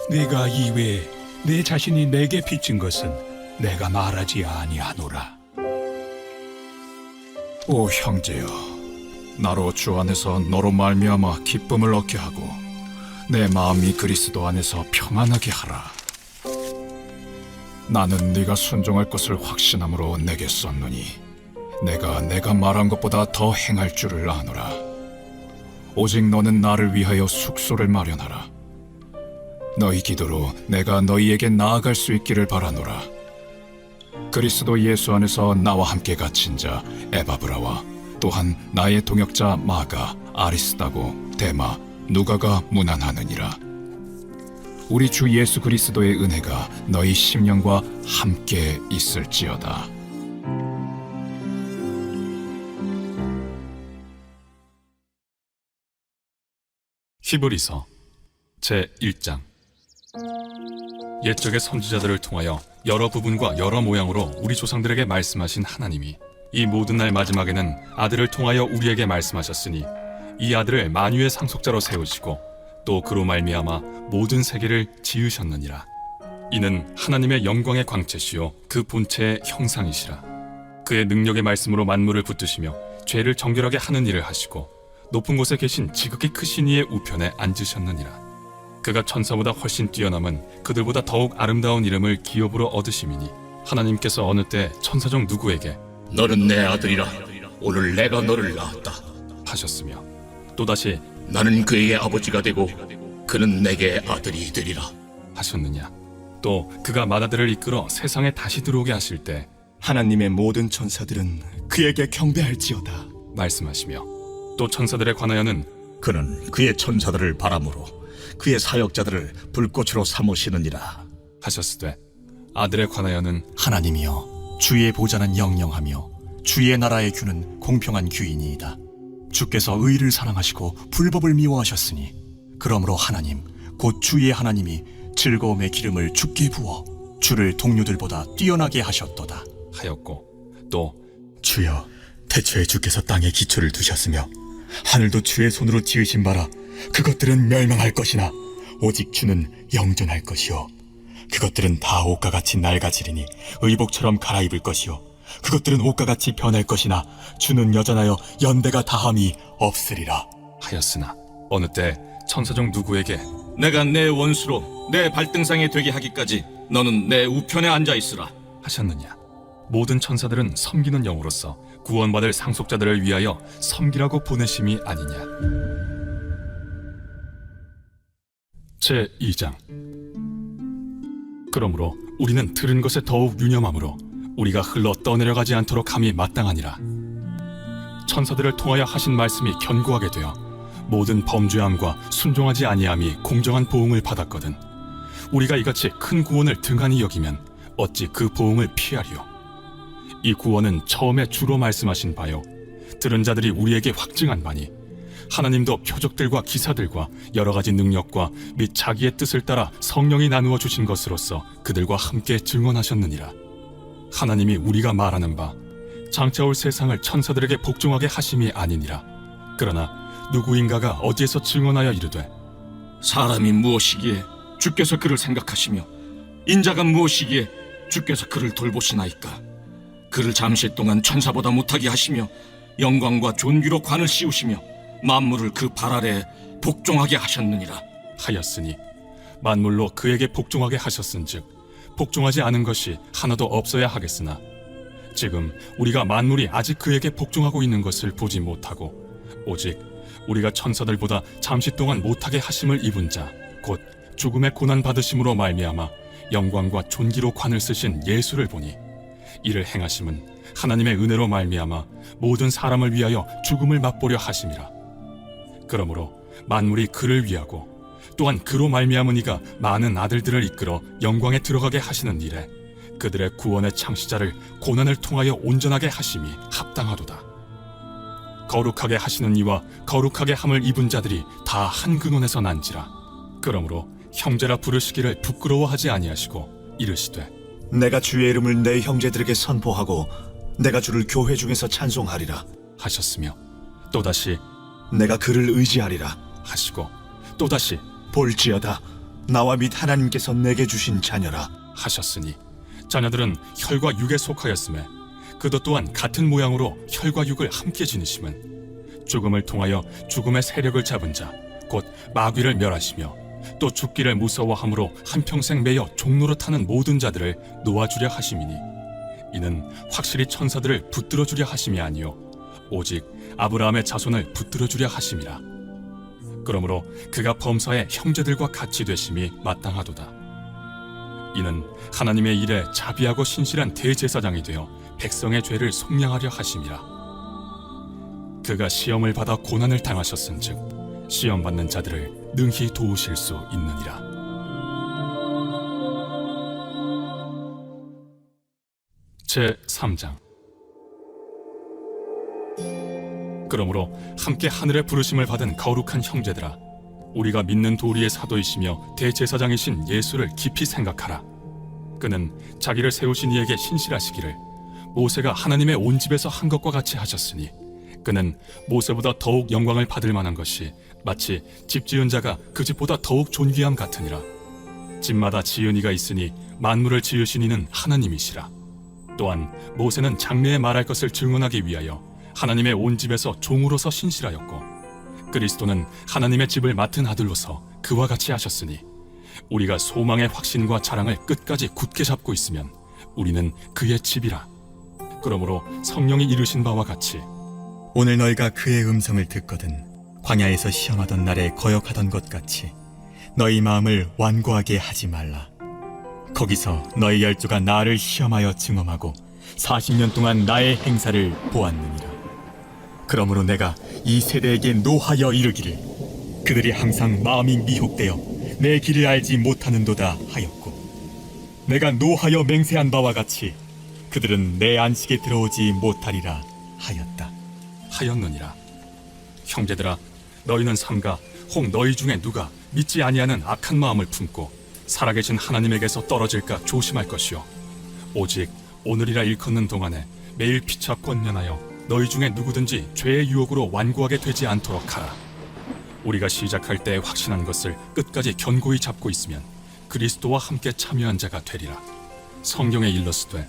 S2: 네가 이외에 내 자신이 내게 빚진 것은 내가 말하지 아니하노라.
S3: 오 형제여, 나로 주 안에서 너로 말미암아 기쁨을 얻게 하고 내 마음이 그리스도 안에서 평안하게 하라. 나는 네가 순종할 것을 확신함으로 내게 썼노니 내가 말한 것보다 더 행할 줄을 아노라. 오직 너는 나를 위하여 숙소를 마련하라. 너희 기도로 내가 너희에게 나아갈 수 있기를 바라노라. 그리스도 예수 안에서 나와 함께 갇힌 자 에바브라와 또한 나의 동역자 마가, 아리스다고, 데마, 누가가 문안하느니라. 우리 주 예수 그리스도의 은혜가 너희 심령과 함께 있을지어다.
S4: 히브리서 제1장. 옛적의 선지자들을 통하여 여러 부분과 여러 모양으로 우리 조상들에게 말씀하신 하나님이 이 모든 날 마지막에는 아들을 통하여 우리에게 말씀하셨으니 이 아들을 만유의 상속자로 세우시고 또 그로 말미암아 모든 세계를 지으셨느니라. 이는 하나님의 영광의 광채시요 그 본체의 형상이시라. 그의 능력의 말씀으로 만물을 붙드시며 죄를 정결하게 하는 일을 하시고 높은 곳에 계신 지극히 크신 이의 우편에 앉으셨느니라. 그가 천사보다 훨씬 뛰어남은 그들보다 더욱 아름다운 이름을 기업으로 얻으심이니 하나님께서 어느 때 천사 중 누구에게
S5: 너는 내 아들이라 오늘 내가 너를 낳았다
S4: 하셨으며 또다시
S5: 나는 그의 아버지가 되고 그는 내게 아들이 되리라
S4: 하셨느냐. 또 그가 맏아들을 이끌어 세상에 다시 들어오게 하실 때
S6: 하나님의 모든 천사들은 그에게 경배할지어다
S4: 말씀하시며 또 천사들에 관하여는
S7: 그는 그의 천사들을 바람으로 그의 사역자들을 불꽃으로 삼으시느니라
S4: 하셨으되 아들에 관하여는
S6: 하나님이여 주의 보좌는 영영하며 주의 나라의 규는 공평한 규이니이다. 주께서 의를 사랑하시고 불법을 미워하셨으니 그러므로 하나님 곧 주의 하나님이 즐거움의 기름을 주께 부어 주를 동료들보다 뛰어나게 하셨도다
S4: 하였고 또
S6: 주여 태초에 주께서 땅에 기초를 두셨으며 하늘도 주의 손으로 지으신 바라 그것들은 멸망할 것이나 오직 주는 영존할 것이요 그것들은 다 옷과 같이 낡아지리니 의복처럼 갈아입을 것이요 그것들은 옷과 같이 변할 것이나 주는 여전하여 연대가 다함이 없으리라.
S4: 하였으나 어느 때 천사 중 누구에게
S5: 내가 내 원수로 내 발등상에 되게 하기까지 너는 내 우편에 앉아 있으라.
S4: 하셨느냐? 모든 천사들은 섬기는 영으로서 구원받을 상속자들을 위하여 섬기라고 보내심이 아니냐? 제2장. 그러므로 우리는 들은 것에 더욱 유념함으로 우리가 흘러 떠내려가지 않도록 감히 마땅하니라. 천사들을 통하여 하신 말씀이 견고하게 되어 모든 범죄함과 순종하지 아니함이 공정한 보응을 받았거든. 우리가 이같이 큰 구원을 등한히 여기면 어찌 그 보응을 피하리요? 이 구원은 처음에 주로 말씀하신 바요 들은 자들이 우리에게 확증한 바니 하나님도 표적들과 기사들과 여러 가지 능력과 및 자기의 뜻을 따라 성령이 나누어 주신 것으로서 그들과 함께 증언하셨느니라. 하나님이 우리가 말하는 바 장차올 세상을 천사들에게 복종하게 하심이 아니니라. 그러나 누구인가가 어디에서 증언하여 이르되
S5: 사람이 무엇이기에 주께서 그를 생각하시며 인자가 무엇이기에 주께서 그를 돌보시나이까. 그를 잠시 동안 천사보다 못하게 하시며 영광과 존귀로 관을 씌우시며 만물을 그 발 아래에 복종하게 하셨느니라.
S4: 하였으니 만물로 그에게 복종하게 하셨은즉 복종하지 않은 것이 하나도 없어야 하겠으나 지금 우리가 만물이 아직 그에게 복종하고 있는 것을 보지 못하고 오직 우리가 천사들보다 잠시 동안 못하게 하심을 입은 자 곧 죽음의 고난 받으심으로 말미암아 영광과 존귀로 관을 쓰신 예수를 보니 이를 행하심은 하나님의 은혜로 말미암아 모든 사람을 위하여 죽음을 맛보려 하심이라. 그러므로 만물이 그를 위하고 또한 그로 말미암은 이가 많은 아들들을 이끌어 영광에 들어가게 하시는 일에 그들의 구원의 창시자를 고난을 통하여 온전하게 하심이 합당하도다. 거룩하게 하시는 이와 거룩하게 함을 입은 자들이 다 한 근원에서 난지라. 그러므로 형제라 부르시기를 부끄러워하지 아니하시고 이르시되
S8: 내가 주의 이름을 내 형제들에게 선포하고 내가 주를 교회 중에서 찬송하리라.
S4: 하셨으며 또다시
S8: 내가 그를 의지하리라.
S4: 하시고 또다시
S8: 볼지어다 나와 및 하나님께서 내게 주신 자녀라.
S4: 하셨으니 자녀들은 혈과 육에 속하였음에 그도 또한 같은 모양으로 혈과 육을 함께 지니심은 죽음을 통하여 죽음의 세력을 잡은 자 곧 마귀를 멸하시며 또 죽기를 무서워함으로 한평생 매여 종로로 타는 모든 자들을 놓아주려 하심이니 이는 확실히 천사들을 붙들어 주려 하심이 아니요 오직 아브라함의 자손을 붙들어 주려 하심이라. 그러므로 그가 범사의 형제들과 같이 되심이 마땅하도다. 이는 하나님의 일에 자비하고 신실한 대제사장이 되어 백성의 죄를 속량하려 하심이라. 그가 시험을 받아 고난을 당하셨은즉 시험 받는 자들을 능히 도우실 수 있느니라. 제3장. 그러므로 함께 하늘의 부르심을 받은 거룩한 형제들아, 우리가 믿는 도리의 사도이시며 대제사장이신 예수를 깊이 생각하라. 그는 자기를 세우신 이에게 신실하시기를 모세가 하나님의 온 집에서 한 것과 같이 하셨으니 그는 모세보다 더욱 영광을 받을 만한 것이 마치 집 지은 자가 그 집보다 더욱 존귀함 같으니라. 집마다 지은 이가 있으니 만물을 지으신 이는 하나님이시라. 또한 모세는 장래에 말할 것을 증언하기 위하여 하나님의 온 집에서 종으로서 신실하였고 그리스도는 하나님의 집을 맡은 아들로서 그와 같이 하셨으니 우리가 소망의 확신과 자랑을 끝까지 굳게 잡고 있으면 우리는 그의 집이라. 그러므로 성령이 이르신 바와 같이
S6: 오늘 너희가 그의 음성을 듣거든 광야에서 시험하던 날에 거역하던 것 같이 너희 마음을 완고하게 하지 말라. 거기서 너희 열조가 나를 시험하여 증언하고 40년 동안 나의 행사를 보았느니라. 그러므로 내가 이 세대에게 노하여 이르기를 그들이 항상 마음이 미혹되어 내 길을 알지 못하는도다 하였고 내가 노하여 맹세한 바와 같이 그들은 내 안식에 들어오지 못하리라 하였다.
S4: 하였느니라. 형제들아, 너희는 삼가 혹 너희 중에 누가 믿지 아니하는 악한 마음을 품고 살아계신 하나님에게서 떨어질까 조심할 것이요 오직 오늘이라 일컫는 동안에 매일 피차 권면하여 너희 중에 누구든지 죄의 유혹으로 완고하게 되지 않도록 하라. 우리가 시작할 때 확신한 것을 끝까지 견고히 잡고 있으면 그리스도와 함께 참여한 자가 되리라. 성경에 일렀으되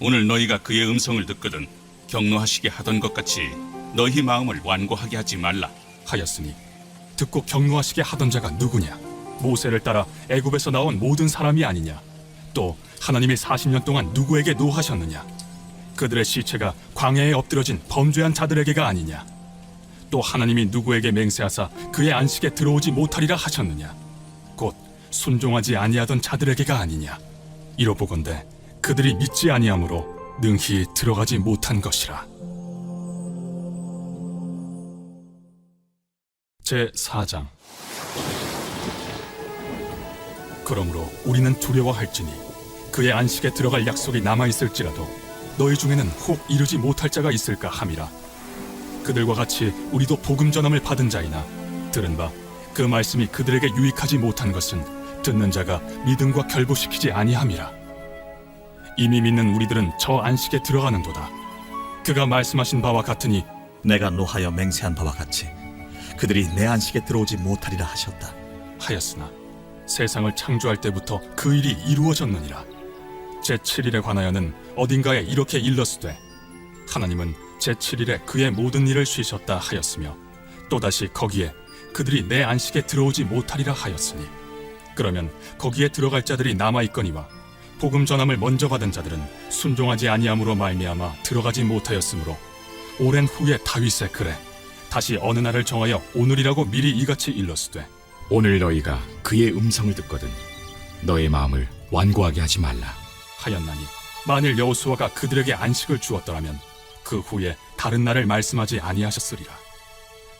S5: 오늘 너희가 그의 음성을 듣거든 격노하시게 하던 것 같이 너희 마음을 완고하게 하지 말라.
S4: 하였으니 듣고 격노하시게 하던 자가 누구냐? 모세를 따라 애굽에서 나온 모든 사람이 아니냐? 또 하나님이 40년 동안 누구에게 노하셨느냐? 그들의 시체가 광야에 엎드러진 범죄한 자들에게가 아니냐? 또 하나님이 누구에게 맹세하사 그의 안식에 들어오지 못하리라 하셨느냐? 곧 순종하지 아니하던 자들에게가 아니냐? 이로보건대 그들이 믿지 아니하므로 능히 들어가지 못한 것이라. 제4장. 그러므로 우리는 두려워할지니 그의 안식에 들어갈 약속이 남아있을지라도 너희 중에는 혹 이루지 못할 자가 있을까 함이라. 그들과 같이 우리도 복음 전함을 받은 자이나 들은 바 그 말씀이 그들에게 유익하지 못한 것은 듣는 자가 믿음과 결부시키지 아니함이라. 이미 믿는 우리들은 저 안식에 들어가는도다. 그가 말씀하신 바와 같으니
S6: 내가 노하여 맹세한 바와 같이 그들이 내 안식에 들어오지 못하리라 하셨다.
S4: 하였으나 세상을 창조할 때부터 그 일이 이루어졌느니라. 제7일에 관하여는 어딘가에 이렇게 일렀으되 하나님은 제7일에 그의 모든 일을 쉬셨다 하였으며 또다시 거기에 그들이 내 안식에 들어오지 못하리라 하였으니 그러면 거기에 들어갈 자들이 남아있거니와 복음 전함을 먼저 받은 자들은 순종하지 아니함으로 말미암아 들어가지 못하였으므로 오랜 후에 다윗의 글에 다시 어느 날을 정하여 오늘이라고 미리 이같이 일렀으되
S9: 오늘 너희가 그의 음성을 듣거든 너의 마음을 완고하게 하지 말라.
S4: 하였나니 만일 여호수아가 그들에게 안식을 주었더라면 그 후에 다른 날을 말씀하지 아니하셨으리라.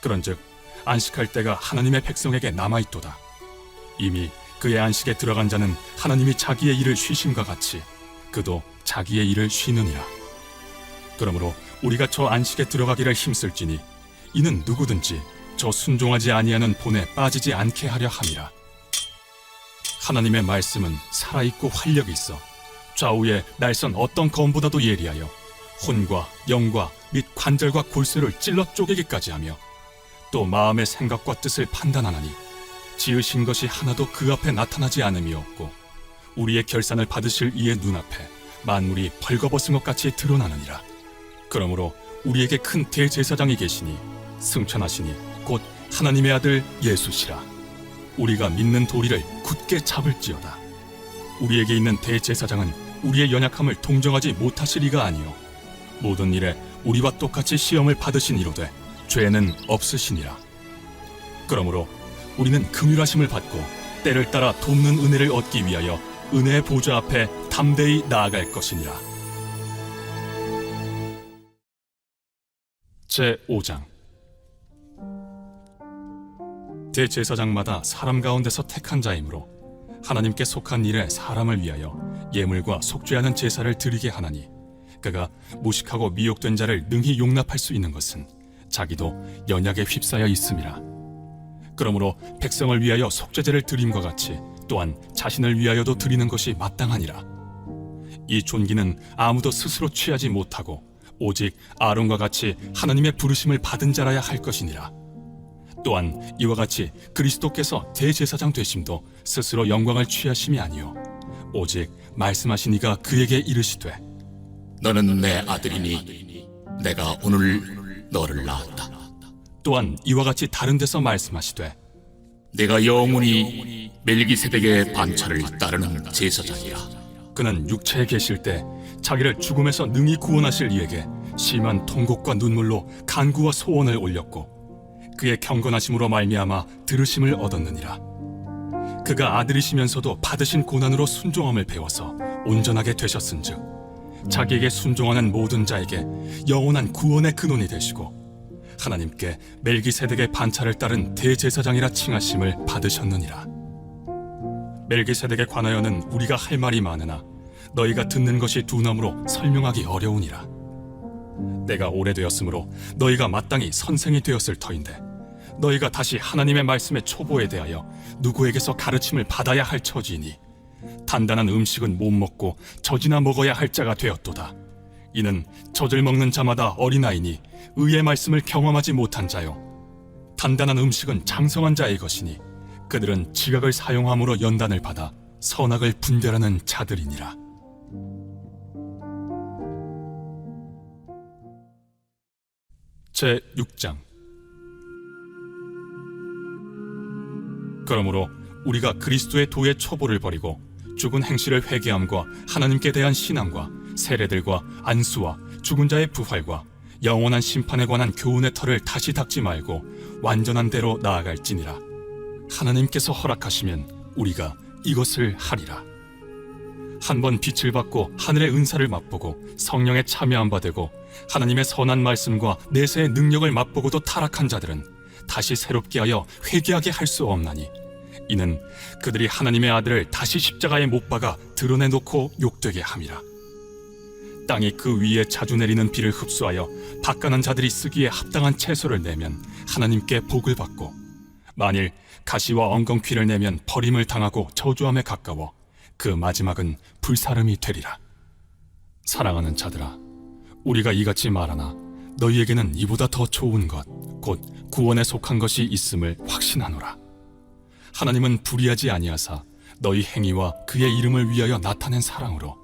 S4: 그런즉 안식할 때가 하나님의 백성에게 남아있도다. 이미 그의 안식에 들어간 자는 하나님이 자기의 일을 쉬심과 같이 그도 자기의 일을 쉬느니라. 그러므로 우리가 저 안식에 들어가기를 힘쓸지니 이는 누구든지 저 순종하지 아니하는 본에 빠지지 않게 하려 함이라. 하나님의 말씀은 살아있고 활력이 있어 좌우에 날선 어떤 검보다도 예리하여 혼과 영과 및 관절과 골수를 찔러 쪼개기까지 하며 또 마음의 생각과 뜻을 판단하나니 지으신 것이 하나도 그 앞에 나타나지 않음이 없고 우리의 결산을 받으실 이의 눈앞에 만물이 벌거벗은 것 같이 드러나느니라. 그러므로 우리에게 큰 대제사장이 계시니 승천하시니 곧 하나님의 아들 예수시라. 우리가 믿는 도리를 굳게 잡을지어다. 우리에게 있는 대제사장은 우리의 연약함을 동정하지 못하실 이가 아니요 모든 일에 우리와 똑같이 시험을 받으신 이로되 죄는 없으시니라. 그러므로 우리는 긍휼하심을 받고 때를 따라 돕는 은혜를 얻기 위하여 은혜의 보좌 앞에 담대히 나아갈 것이니라. 제5장. 대제사장마다 사람 가운데서 택한 자이므로 하나님께 속한 일에 사람을 위하여 예물과 속죄하는 제사를 드리게 하나니 그가 무식하고 미혹된 자를 능히 용납할 수 있는 것은 자기도 연약에 휩싸여 있음이라. 그러므로 백성을 위하여 속죄제를 드림과 같이 또한 자신을 위하여도 드리는 것이 마땅하니라. 이 존귀는 아무도 스스로 취하지 못하고 오직 아론과 같이 하나님의 부르심을 받은 자라야 할 것이니라. 또한 이와 같이 그리스도께서 대제사장 되심도 스스로 영광을 취하심이 아니요 오직 말씀하신 이가 그에게 이르시되
S5: 너는 내 아들이니 내가 오늘 너를 낳았다.
S4: 또한 이와 같이 다른 데서 말씀하시되
S5: 내가 영원히 멜기세덱의 반차를 따르는 제사장이라.
S4: 그는 육체에 계실 때 자기를 죽음에서 능히 구원하실 이에게 심한 통곡과 눈물로 간구와 소원을 올렸고 그의 경건하심으로 말미암아 들으심을 얻었느니라. 그가 아들이시면서도 받으신 고난으로 순종함을 배워서 온전하게 되셨은즉 자기에게 순종하는 모든 자에게 영원한 구원의 근원이 되시고 하나님께 멜기세덱의 반차를 따른 대제사장이라 칭하심을 받으셨느니라. 멜기세덱에 관하여는 우리가 할 말이 많으나 너희가 듣는 것이 두나무로 설명하기 어려우니라. 내가 오래되었으므로 너희가 마땅히 선생이 되었을 터인데 너희가 다시 하나님의 말씀의 초보에 대하여 누구에게서 가르침을 받아야 할 처지이니 단단한 음식은 못 먹고 젖이나 먹어야 할 자가 되었도다. 이는 젖을 먹는 자마다 어린아이니 의의 말씀을 경험하지 못한 자요. 단단한 음식은 장성한 자의 것이니 그들은 지각을 사용함으로 연단을 받아 선악을 분별하는 자들이니라. 제6장. 그러므로 우리가 그리스도의 도의 초보를 버리고 죽은 행실을 회개함과 하나님께 대한 신앙과 세례들과 안수와 죽은 자의 부활과 영원한 심판에 관한 교훈의 털을 다시 닦지 말고 완전한 대로 나아갈지니라. 하나님께서 허락하시면 우리가 이것을 하리라. 한번 빛을 받고 하늘의 은사를 맛보고 성령에 참여한 바 되고 하나님의 선한 말씀과 내세의 능력을 맛보고도 타락한 자들은 다시 새롭게 하여 회개하게 할 수 없나니, 이는 그들이 하나님의 아들을 다시 십자가에 못 박아 드러내놓고 욕되게 함이라. 땅이 그 위에 자주 내리는 비를 흡수하여 바가난 자들이 쓰기에 합당한 채소를 내면 하나님께 복을 받고, 만일 가시와 엉겅퀴를 내면 버림을 당하고 저주함에 가까워 그 마지막은 불사름이 되리라. 사랑하는 자들아, 우리가 이같이 말하나 너희에게는 이보다 더 좋은 것, 곧 구원에 속한 것이 있음을 확신하노라. 하나님은 불의하지 아니하사 너희 행위와 그의 이름을 위하여 나타낸 사랑으로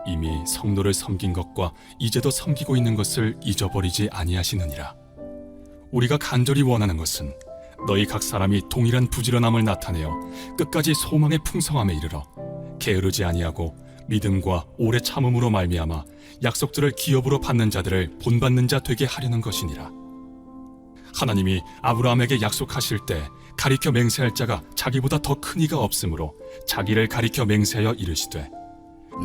S4: 이미 성도를 섬긴 것과 이제도 섬기고 있는 것을 잊어버리지 아니하시느니라. 우리가 간절히 원하는 것은 너희 각 사람이 동일한 부지런함을 나타내어 끝까지 소망의 풍성함에 이르러 게으르지 아니하고 믿음과 오래 참음으로 말미암아 약속들을 기업으로 받는 자들을 본받는 자 되게 하려는 것이니라. 하나님이 아브라함에게 약속하실 때 가리켜 맹세할 자가 자기보다 더 큰 이가 없으므로 자기를 가리켜 맹세하여 이르시되,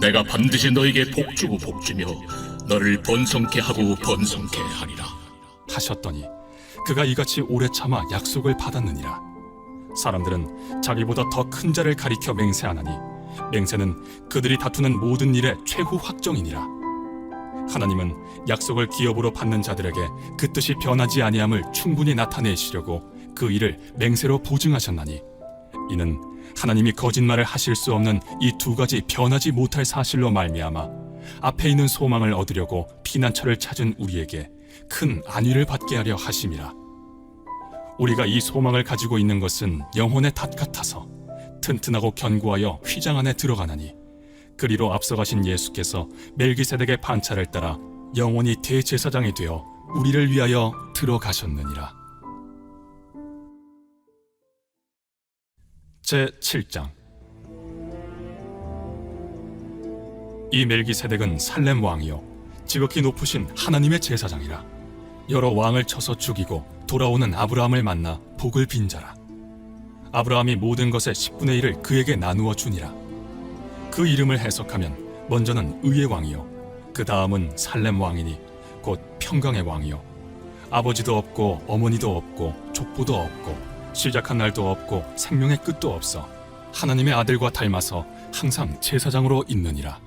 S5: 내가 반드시 너에게 복주고 복주며 너를 번성케 하고 번성케 하리라
S4: 하셨더니 그가 이같이 오래 참아 약속을 받았느니라. 사람들은 자기보다 더 큰 자를 가리켜 맹세하나니 맹세는 그들이 다투는 모든 일의 최후 확정이니라. 하나님은 약속을 기업으로 받는 자들에게 그 뜻이 변하지 아니함을 충분히 나타내시려고 그 일을 맹세로 보증하셨나니, 이는 하나님이 거짓말을 하실 수 없는 이 두 가지 변하지 못할 사실로 말미암아 앞에 있는 소망을 얻으려고 피난처를 찾은 우리에게 큰 안위를 받게 하려 하심이라. 우리가 이 소망을 가지고 있는 것은 영혼의 닷 같아서 튼튼하고 견고하여 휘장 안에 들어가나니, 그리로 앞서가신 예수께서 멜기세덱의 반차를 따라 영원히 대제사장이 되어 우리를 위하여 들어가셨느니라. 제7장. 이 멜기세덱은 살렘 왕이요 지극히 높으신 하나님의 제사장이라. 여러 왕을 쳐서 죽이고 돌아오는 아브라함을 만나 복을 빈 자라. 아브라함이 모든 것의 10분의 1을 그에게 나누어 주니라. 그 이름을 해석하면 먼저는 의의 왕이요 그 다음은 살렘 왕이니 곧 평강의 왕이요 아버지도 없고 어머니도 없고 족보도 없고 시작한 날도 없고 생명의 끝도 없어 하나님의 아들과 닮아서 항상 제사장으로 있느니라.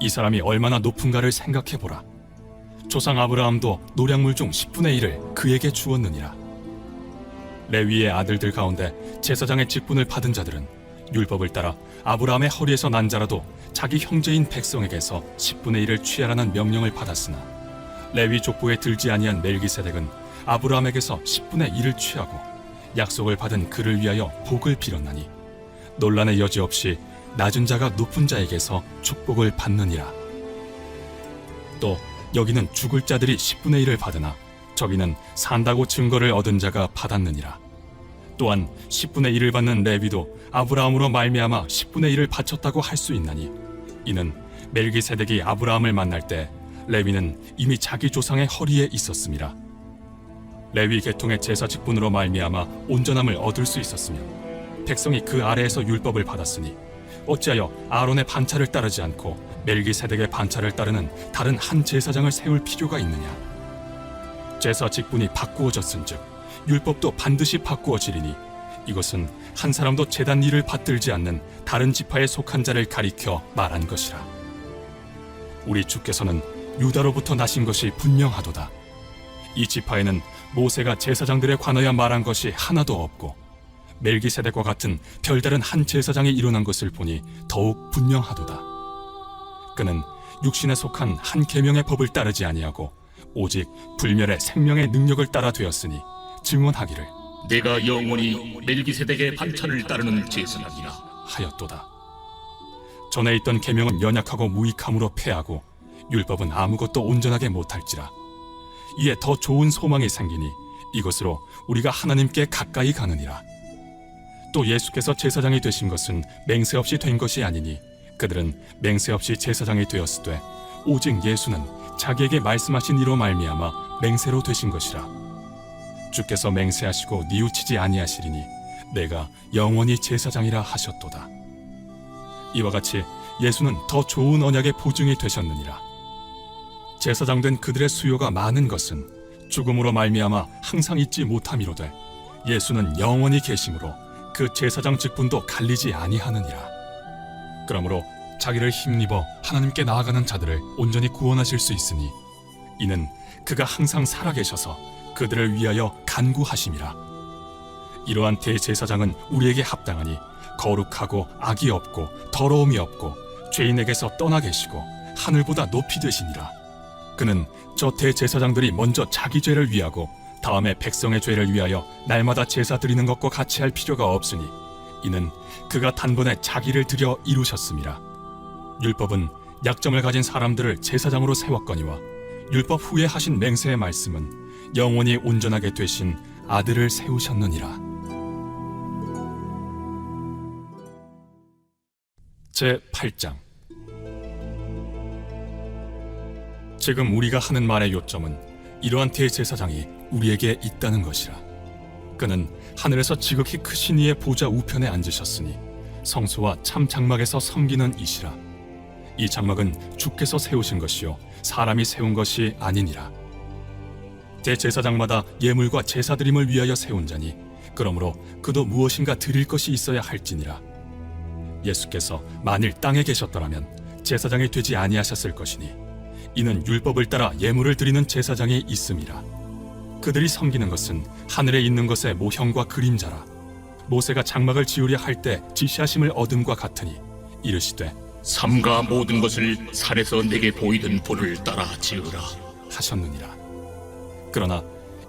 S4: 이 사람이 얼마나 높은가를 생각해보라. 조상 아브라함도 노량물 중 10분의 1을 그에게 주었느니라. 레위의 아들들 가운데 제사장의 직분을 받은 자들은 율법을 따라 아브라함의 허리에서 난 자라도 자기 형제인 백성에게서 10분의 1을 취하라는 명령을 받았으나, 레위 족보에 들지 아니한 멜기세덱은 아브라함에게서 10분의 1을 취하고 약속을 받은 그를 위하여 복을 빌었나니, 논란의 여지 없이 낮은 자가 높은 자에게서 축복을 받느니라. 또 여기는 죽을 자들이 10분의 1을 받으나 저기는 산다고 증거를 얻은 자가 받았느니라. 또한 10분의 1을 받는 레위도 아브라함으로 말미암아 10분의 1을 바쳤다고 할 수 있나니, 이는 멜기세덱이 아브라함을 만날 때 레위는 이미 자기 조상의 허리에 있었음이라. 레위 계통의 제사 직분으로 말미암아 온전함을 얻을 수 있었으며 백성이 그 아래에서 율법을 받았으니 어찌하여 아론의 반차를 따르지 않고 멜기세덱의 반차를 따르는 다른 한 제사장을 세울 필요가 있느냐. 제사 직분이 바꾸어졌은즉 율법도 반드시 바꾸어지리니, 이것은 한 사람도 제단 일을 받들지 않는 다른 지파에 속한 자를 가리켜 말한 것이라. 우리 주께서는 유다로부터 나신 것이 분명하도다. 이 지파에는 모세가 제사장들에 관하여 말한 것이 하나도 없고 멜기세덱과 같은 별다른 한 제사장이 일어난 것을 보니 더욱 분명하도다. 그는 육신에 속한 한 계명의 법을 따르지 아니하고 오직 불멸의 생명의 능력을 따라 되었으니 증언하기를
S5: 내가 영원히 멜기세덱의 반차를 따르는 제사장이라
S4: 하였도다. 전에 있던 계명은 연약하고 무익함으로 패하고 율법은 아무것도 온전하게 못할지라. 이에 더 좋은 소망이 생기니 이것으로 우리가 하나님께 가까이 가느니라. 또 예수께서 제사장이 되신 것은 맹세 없이 된 것이 아니니 그들은 맹세 없이 제사장이 되었으되 오직 예수는 자기에게 말씀하신 이로 말미암아 맹세로 되신 것이라. 주께서 맹세하시고 뉘우치지 아니하시리니 내가 영원히 제사장이라 하셨도다. 이와 같이 예수는 더 좋은 언약의 보증이 되셨느니라. 제사장 된 그들의 수요가 많은 것은 죽음으로 말미암아 항상 잊지 못함이로되 예수는 영원히 계심으로 그 제사장 직분도 갈리지 아니하느니라. 그러므로 자기를 힘입어 하나님께 나아가는 자들을 온전히 구원하실 수 있으니 이는 그가 항상 살아계셔서 그들을 위하여 간구하심이라. 이러한 대제사장은 우리에게 합당하니 거룩하고 악이 없고 더러움이 없고 죄인에게서 떠나 계시고 하늘보다 높이 되시니라. 그는 저 대제사장들이 먼저 자기 죄를 위하고 다음에 백성의 죄를 위하여 날마다 제사 드리는 것과 같이 할 필요가 없으니 이는 그가 단번에 자기를 드려 이루셨음이라. 율법은 약점을 가진 사람들을 제사장으로 세웠거니와 율법 후에 하신 맹세의 말씀은 영원히 온전하게 되신 아들을 세우셨느니라. 제8장. 지금 우리가 하는 말의 요점은 이러한 대제사장이 우리에게 있다는 것이라. 그는 하늘에서 지극히 크신 이의 보좌 우편에 앉으셨으니 성소와 참 장막에서 섬기는 이시라. 이 장막은 주께서 세우신 것이요 사람이 세운 것이 아니니라. 대제사장마다 예물과 제사드림을 위하여 세운 자니 그러므로 그도 무엇인가 드릴 것이 있어야 할지니라. 예수께서 만일 땅에 계셨더라면 제사장이 되지 아니하셨을 것이니 이는 율법을 따라 예물을 드리는 제사장이 있음이라. 그들이 섬기는 것은 하늘에 있는 것의 모형과 그림자라. 모세가 장막을 지으려 할 때 지시하심을 얻음과 같으니 이르시되
S5: 삼가 모든 것을 산에서 내게 보이던 불을 따라 지으라
S4: 하셨느니라. 그러나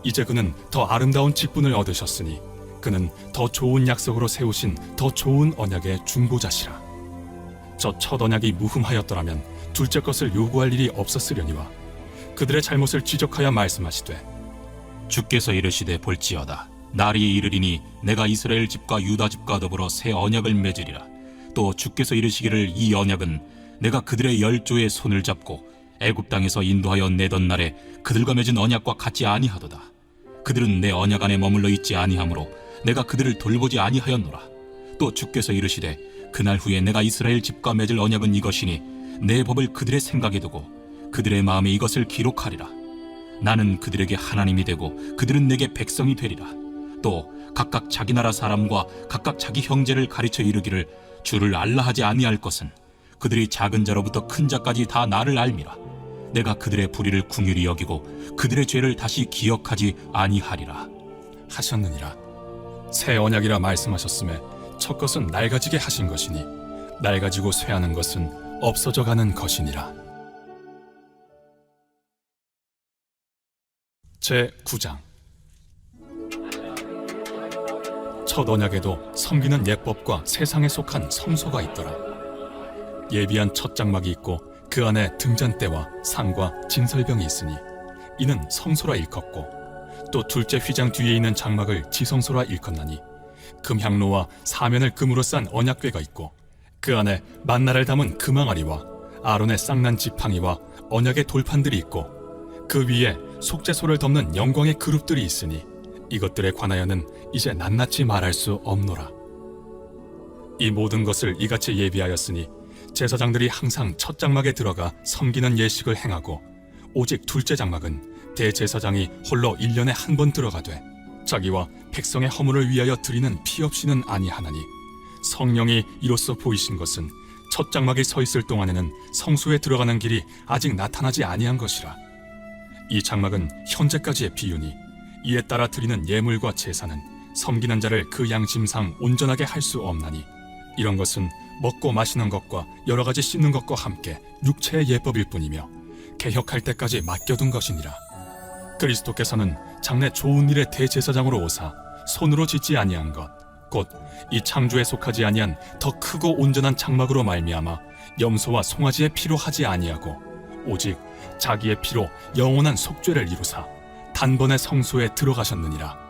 S4: 이제 그는 더 아름다운 직분을 얻으셨으니 그는 더 좋은 약속으로 세우신 더 좋은 언약의 중보자시라. 저 첫 언약이 무흠하였더라면 둘째 것을 요구할 일이 없었으려니와 그들의 잘못을 지적하여 말씀하시되
S10: 주께서 이르시되 볼지어다 날이 이르리니 내가 이스라엘 집과 유다 집과 더불어 새 언약을 맺으리라. 또 주께서 이르시기를 이 언약은 내가 그들의 열조의 손을 잡고 애굽 땅에서 인도하여 내던 날에 그들과 맺은 언약과 같지 아니하도다. 그들은 내 언약 안에 머물러 있지 아니하므로 내가 그들을 돌보지 아니하였노라. 또 주께서 이르시되 그날 후에 내가 이스라엘 집과 맺을 언약은 이것이니 내 법을 그들의 생각에 두고 그들의 마음에 이것을 기록하리라. 나는 그들에게 하나님이 되고 그들은 내게 백성이 되리라. 또 각각 자기 나라 사람과 각각 자기 형제를 가르쳐 이르기를 주를 알라 하지 아니할 것은 그들이 작은 자로부터 큰 자까지 다 나를 알미라. 내가 그들의 불의를 긍휼히 여기고 그들의 죄를 다시 기억하지 아니하리라
S4: 하셨느니라. 새 언약이라 말씀하셨음에 첫 것은 낡아지게 하신 것이니 낡아지고 쇠하는 것은 없어져 가는 것이니라. 제9장. 첫 언약에도 섬기는 예법과 세상에 속한 성소가 있더라. 예비한 첫 장막이 있고 그 안에 등잔대와 상과 진설병이 있으니 이는 성소라 일컫고 또 둘째 휘장 뒤에 있는 장막을 지성소라 일컫나니 금향로와 사면을 금으로 싼 언약궤가 있고 그 안에 만나를 담은 금항아리와 아론의 쌍난 지팡이와 언약의 돌판들이 있고 그 위에 속죄소를 덮는 영광의 그룹들이 있으니 이것들에 관하여는 이제 낱낱이 말할 수 없노라. 이 모든 것을 이같이 예비하였으니 제사장들이 항상 첫 장막에 들어가 섬기는 예식을 행하고 오직 둘째 장막은 대제사장이 홀로 1년에 한 번 들어가되 자기와 백성의 허물을 위하여 드리는 피 없이는 아니하나니 성령이 이로써 보이신 것은 첫 장막에 서 있을 동안에는 성소에 들어가는 길이 아직 나타나지 아니한 것이라. 이 장막은 현재까지의 비유니 이에 따라 드리는 예물과 제사는 섬기는 자를 그 양심상 온전하게 할 수 없나니 이런 것은 먹고 마시는 것과 여러 가지 씻는 것과 함께 육체의 예법일 뿐이며 개혁할 때까지 맡겨둔 것이니라. 그리스도께서는 장래 좋은 일의 대제사장으로 오사 손으로 짓지 아니한 것 곧 이 창조에 속하지 아니한 더 크고 온전한 장막으로 말미암아 염소와 송아지의 피로 하지 아니하고 오직 자기의 피로 영원한 속죄를 이루사 단번에 성소에 들어가셨느니라.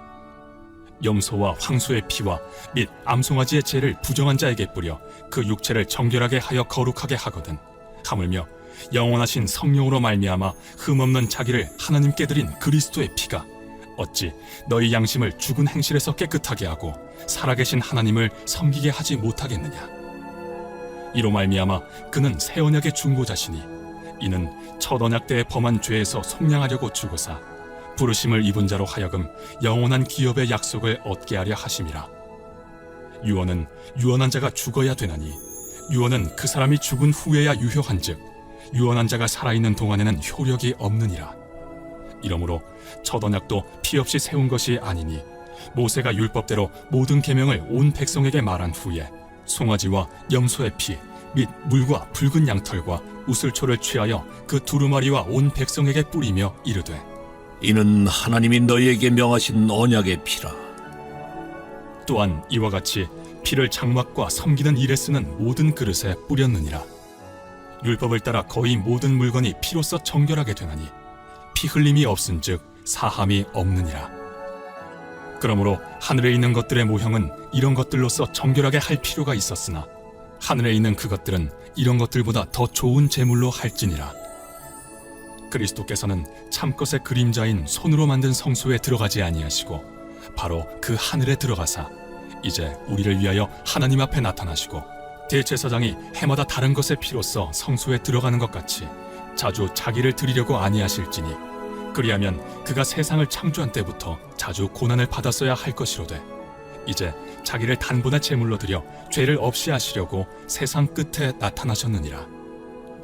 S4: 염소와 황소의 피와 및 암송아지의 죄를 부정한 자에게 뿌려 그 육체를 정결하게 하여 거룩하게 하거든 하물며 영원하신 성령으로 말미암아 흠없는 자기를 하나님께 드린 그리스도의 피가 어찌 너희 양심을 죽은 행실에서 깨끗하게 하고 살아계신 하나님을 섬기게 하지 못하겠느냐. 이로 말미암아 그는 새 언약의 중보자시니 이는 첫 언약 때에 범한 죄에서 속량하려고 죽으사 부르심을 입은 자로 하여금 영원한 기업의 약속을 얻게 하려 하심이라. 유언은 유언한 자가 죽어야 되나니 유언은 그 사람이 죽은 후에야 유효한즉 유언한 자가 살아있는 동안에는 효력이 없느니라. 이러므로 첫 언약도 피 없이 세운 것이 아니니 모세가 율법대로 모든 계명을 온 백성에게 말한 후에 송아지와 염소의 피 및 물과 붉은 양털과 우슬초를 취하여 그 두루마리와 온 백성에게 뿌리며 이르되
S7: 이는 하나님이 너희에게 명하신 언약의 피라.
S4: 또한 이와 같이 피를 장막과 섬기는 일에 쓰는 모든 그릇에 뿌렸느니라. 율법을 따라 거의 모든 물건이 피로써 정결하게 되나니 피 흘림이 없은즉 사함이 없느니라. 그러므로 하늘에 있는 것들의 모형은 이런 것들로서 정결하게 할 필요가 있었으나 하늘에 있는 그것들은 이런 것들보다 더 좋은 제물로 할지니라. 그리스도께서는 참것의 그림자인 손으로 만든 성소에 들어가지 아니하시고 바로 그 하늘에 들어가사 이제 우리를 위하여 하나님 앞에 나타나시고 대제사장이 해마다 다른 것의 피로써 성소에 들어가는 것 같이 자주 자기를 드리려고 아니하실지니 그리하면 그가 세상을 창조한 때부터 자주 고난을 받았어야 할 것이로되 이제 자기를 단번에 제물로 드려 죄를 없이 하시려고 세상 끝에 나타나셨느니라.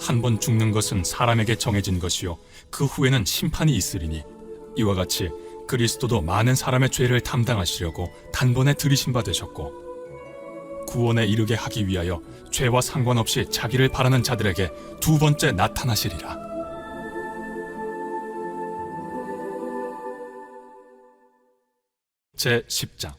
S4: 한 번 죽는 것은 사람에게 정해진 것이요 그 후에는 심판이 있으리니 이와 같이 그리스도도 많은 사람의 죄를 담당하시려고 단번에 들이신 바 되셨고 구원에 이르게 하기 위하여 죄와 상관없이 자기를 바라는 자들에게 두 번째 나타나시리라. 제10장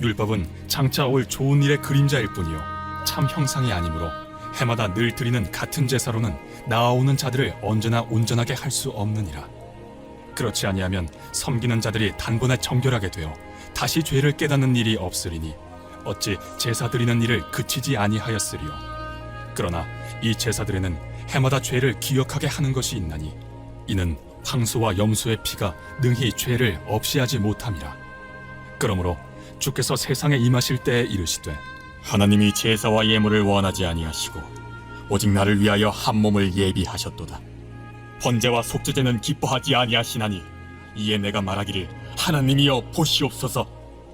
S4: 율법은 장차 올 좋은 일의 그림자일 뿐이요 참 형상이 아니므로 해마다 늘 드리는 같은 제사로는 나아오는 자들을 언제나 온전하게 할 수 없느니라. 그렇지 아니하면 섬기는 자들이 단번에 정결하게 되어 다시 죄를 깨닫는 일이 없으리니 어찌 제사 드리는 일을 그치지 아니하였으리요. 그러나 이 제사들에는 해마다 죄를 기억하게 하는 것이 있나니 이는 황소와 염소의 피가 능히 죄를 없이 하지 못함이라. 그러므로 주께서 세상에 임하실 때에 이르시되
S5: 하나님이 제사와 예물을 원하지 아니하시고 오직 나를 위하여 한 몸을 예비하셨도다. 번제와 속죄제는 기뻐하지 아니하시나니 이에 내가 말하기를 하나님이여 보시옵소서.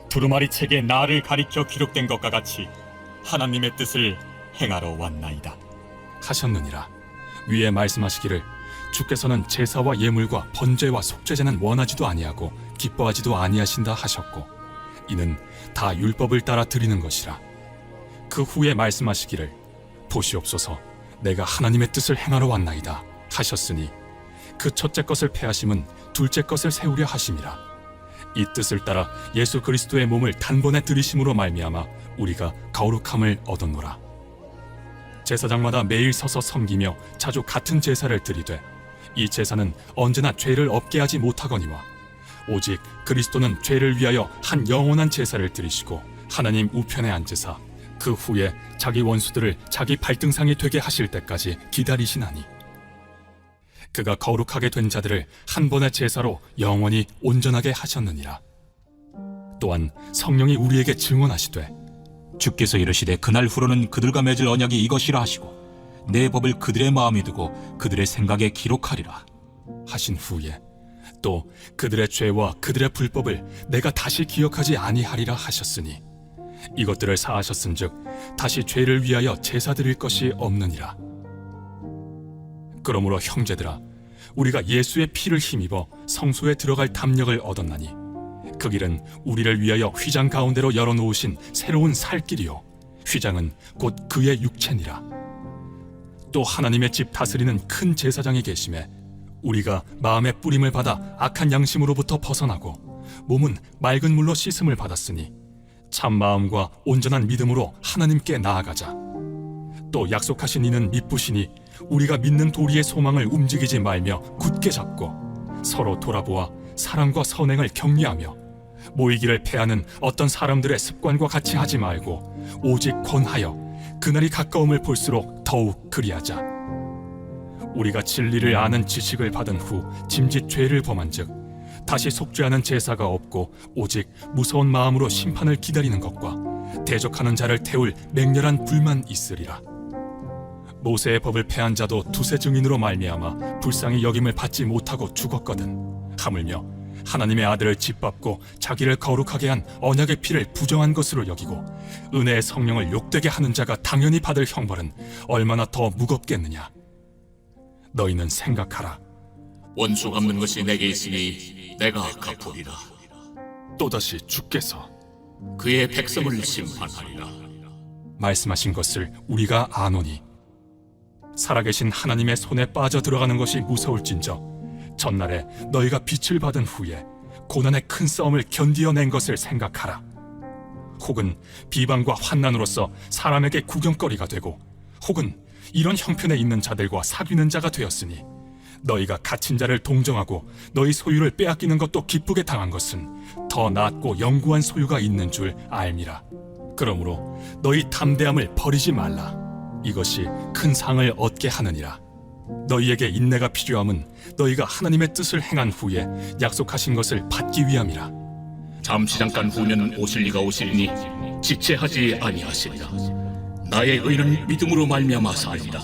S5: 두루마리 책에 나를 가리켜 기록된 것과 같이 하나님의 뜻을 행하러 왔나이다
S4: 하셨느니라. 위에 말씀하시기를 주께서는 제사와 예물과 번제와 속죄제는 원하지도 아니하고 기뻐하지도 아니하신다 하셨고 이는 다 율법을 따라 드리는 것이라. 그 후에 말씀하시기를 보시옵소서 내가 하나님의 뜻을 행하러 왔나이다 하셨으니 그 첫째 것을 패하심은 둘째 것을 세우려 하심이라. 이 뜻을 따라 예수 그리스도의 몸을 단번에 들이심으로 말미암아 우리가 거룩함을 얻었노라. 제사장마다 매일 서서 섬기며 자주 같은 제사를 드리되 이 제사는 언제나 죄를 없게 하지 못하거니와 오직 그리스도는 죄를 위하여 한 영원한 제사를 드리시고 하나님 우편에 앉으사 그 후에 자기 원수들을 자기 발등상이 되게 하실 때까지 기다리시나니 그가 거룩하게 된 자들을 한 번의 제사로 영원히 온전하게 하셨느니라. 또한 성령이 우리에게 증언하시되
S10: 주께서 이르시되 그날 후로는 그들과 맺을 언약이 이것이라 하시고 내 법을 그들의 마음에 두고 그들의 생각에 기록하리라
S4: 하신 후에 또 그들의 죄와 그들의 불법을 내가 다시 기억하지 아니하리라 하셨으니 이것들을 사하셨은즉 다시 죄를 위하여 제사 드릴 것이 없느니라. 그러므로 형제들아 우리가 예수의 피를 힘입어 성소에 들어갈 담력을 얻었나니 그 길은 우리를 위하여 휘장 가운데로 열어놓으신 새로운 살 길이요 휘장은 곧 그의 육체니라. 또 하나님의 집 다스리는 큰 제사장이 계심에 우리가 마음의 뿌림을 받아 악한 양심으로부터 벗어나고 몸은 맑은 물로 씻음을 받았으니 참 마음과 온전한 믿음으로 하나님께 나아가자. 또 약속하신 이는 미쁘시니 우리가 믿는 도리의 소망을 움직이지 말며 굳게 잡고 서로 돌아보아 사랑과 선행을 격려하며 모이기를 패하는 어떤 사람들의 습관과 같이 하지 말고 오직 권하여 그날이 가까움을 볼수록 더욱 그리하자. 우리가 진리를 아는 지식을 받은 후 짐짓 죄를 범한즉 다시 속죄하는 제사가 없고 오직 무서운 마음으로 심판을 기다리는 것과 대적하는 자를 태울 맹렬한 불만 있으리라. 모세의 법을 패한 자도 두세 증인으로 말미암아 불쌍히 여김을 받지 못하고 죽었거든. 하물며 하나님의 아들을 짓밟고 자기를 거룩하게 한 언약의 피를 부정한 것으로 여기고 은혜의 성령을 욕되게 하는 자가 당연히 받을 형벌은 얼마나 더 무겁겠느냐. 너희는 생각하라.
S5: 원수 갚는 것이 내게 있으니 내가 갚으리라.
S4: 또다시 주께서
S5: 그의 백성을 심판하리라.
S4: 말씀하신 것을 우리가 아노니 살아계신 하나님의 손에 빠져 들어가는 것이 무서울진저 전날에 너희가 빛을 받은 후에 고난의 큰 싸움을 견디어낸 것을 생각하라. 혹은 비방과 환난으로서 사람에게 구경거리가 되고 혹은 이런 형편에 있는 자들과 사귀는 자가 되었으니 너희가 갇힌 자를 동정하고 너희 소유를 빼앗기는 것도 기쁘게 당한 것은 더 낫고 영구한 소유가 있는 줄 알미라. 그러므로 너희 담대함을 버리지 말라. 이것이 큰 상을 얻게 하느니라. 너희에게 인내가 필요함은 너희가 하나님의 뜻을 행한 후에 약속하신 것을 받기 위함이라.
S5: 잠시 잠깐 후면 오실 이가 오시리니 지체하지 아니하시리라. 나의 의는 믿음으로 말미암아 살리라.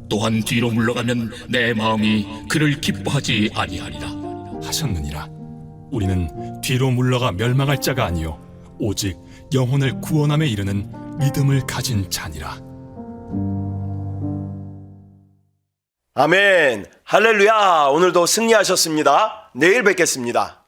S5: 또한 뒤로 물러가면 내 마음이 그를 기뻐하지 아니하리라
S4: 하셨느니라. 우리는 뒤로 물러가 멸망할 자가 아니요 오직 영혼을 구원함에 이르는 믿음을 가진 자니라.
S1: 아멘. 할렐루야. 오늘도 승리하셨습니다. 내일 뵙겠습니다.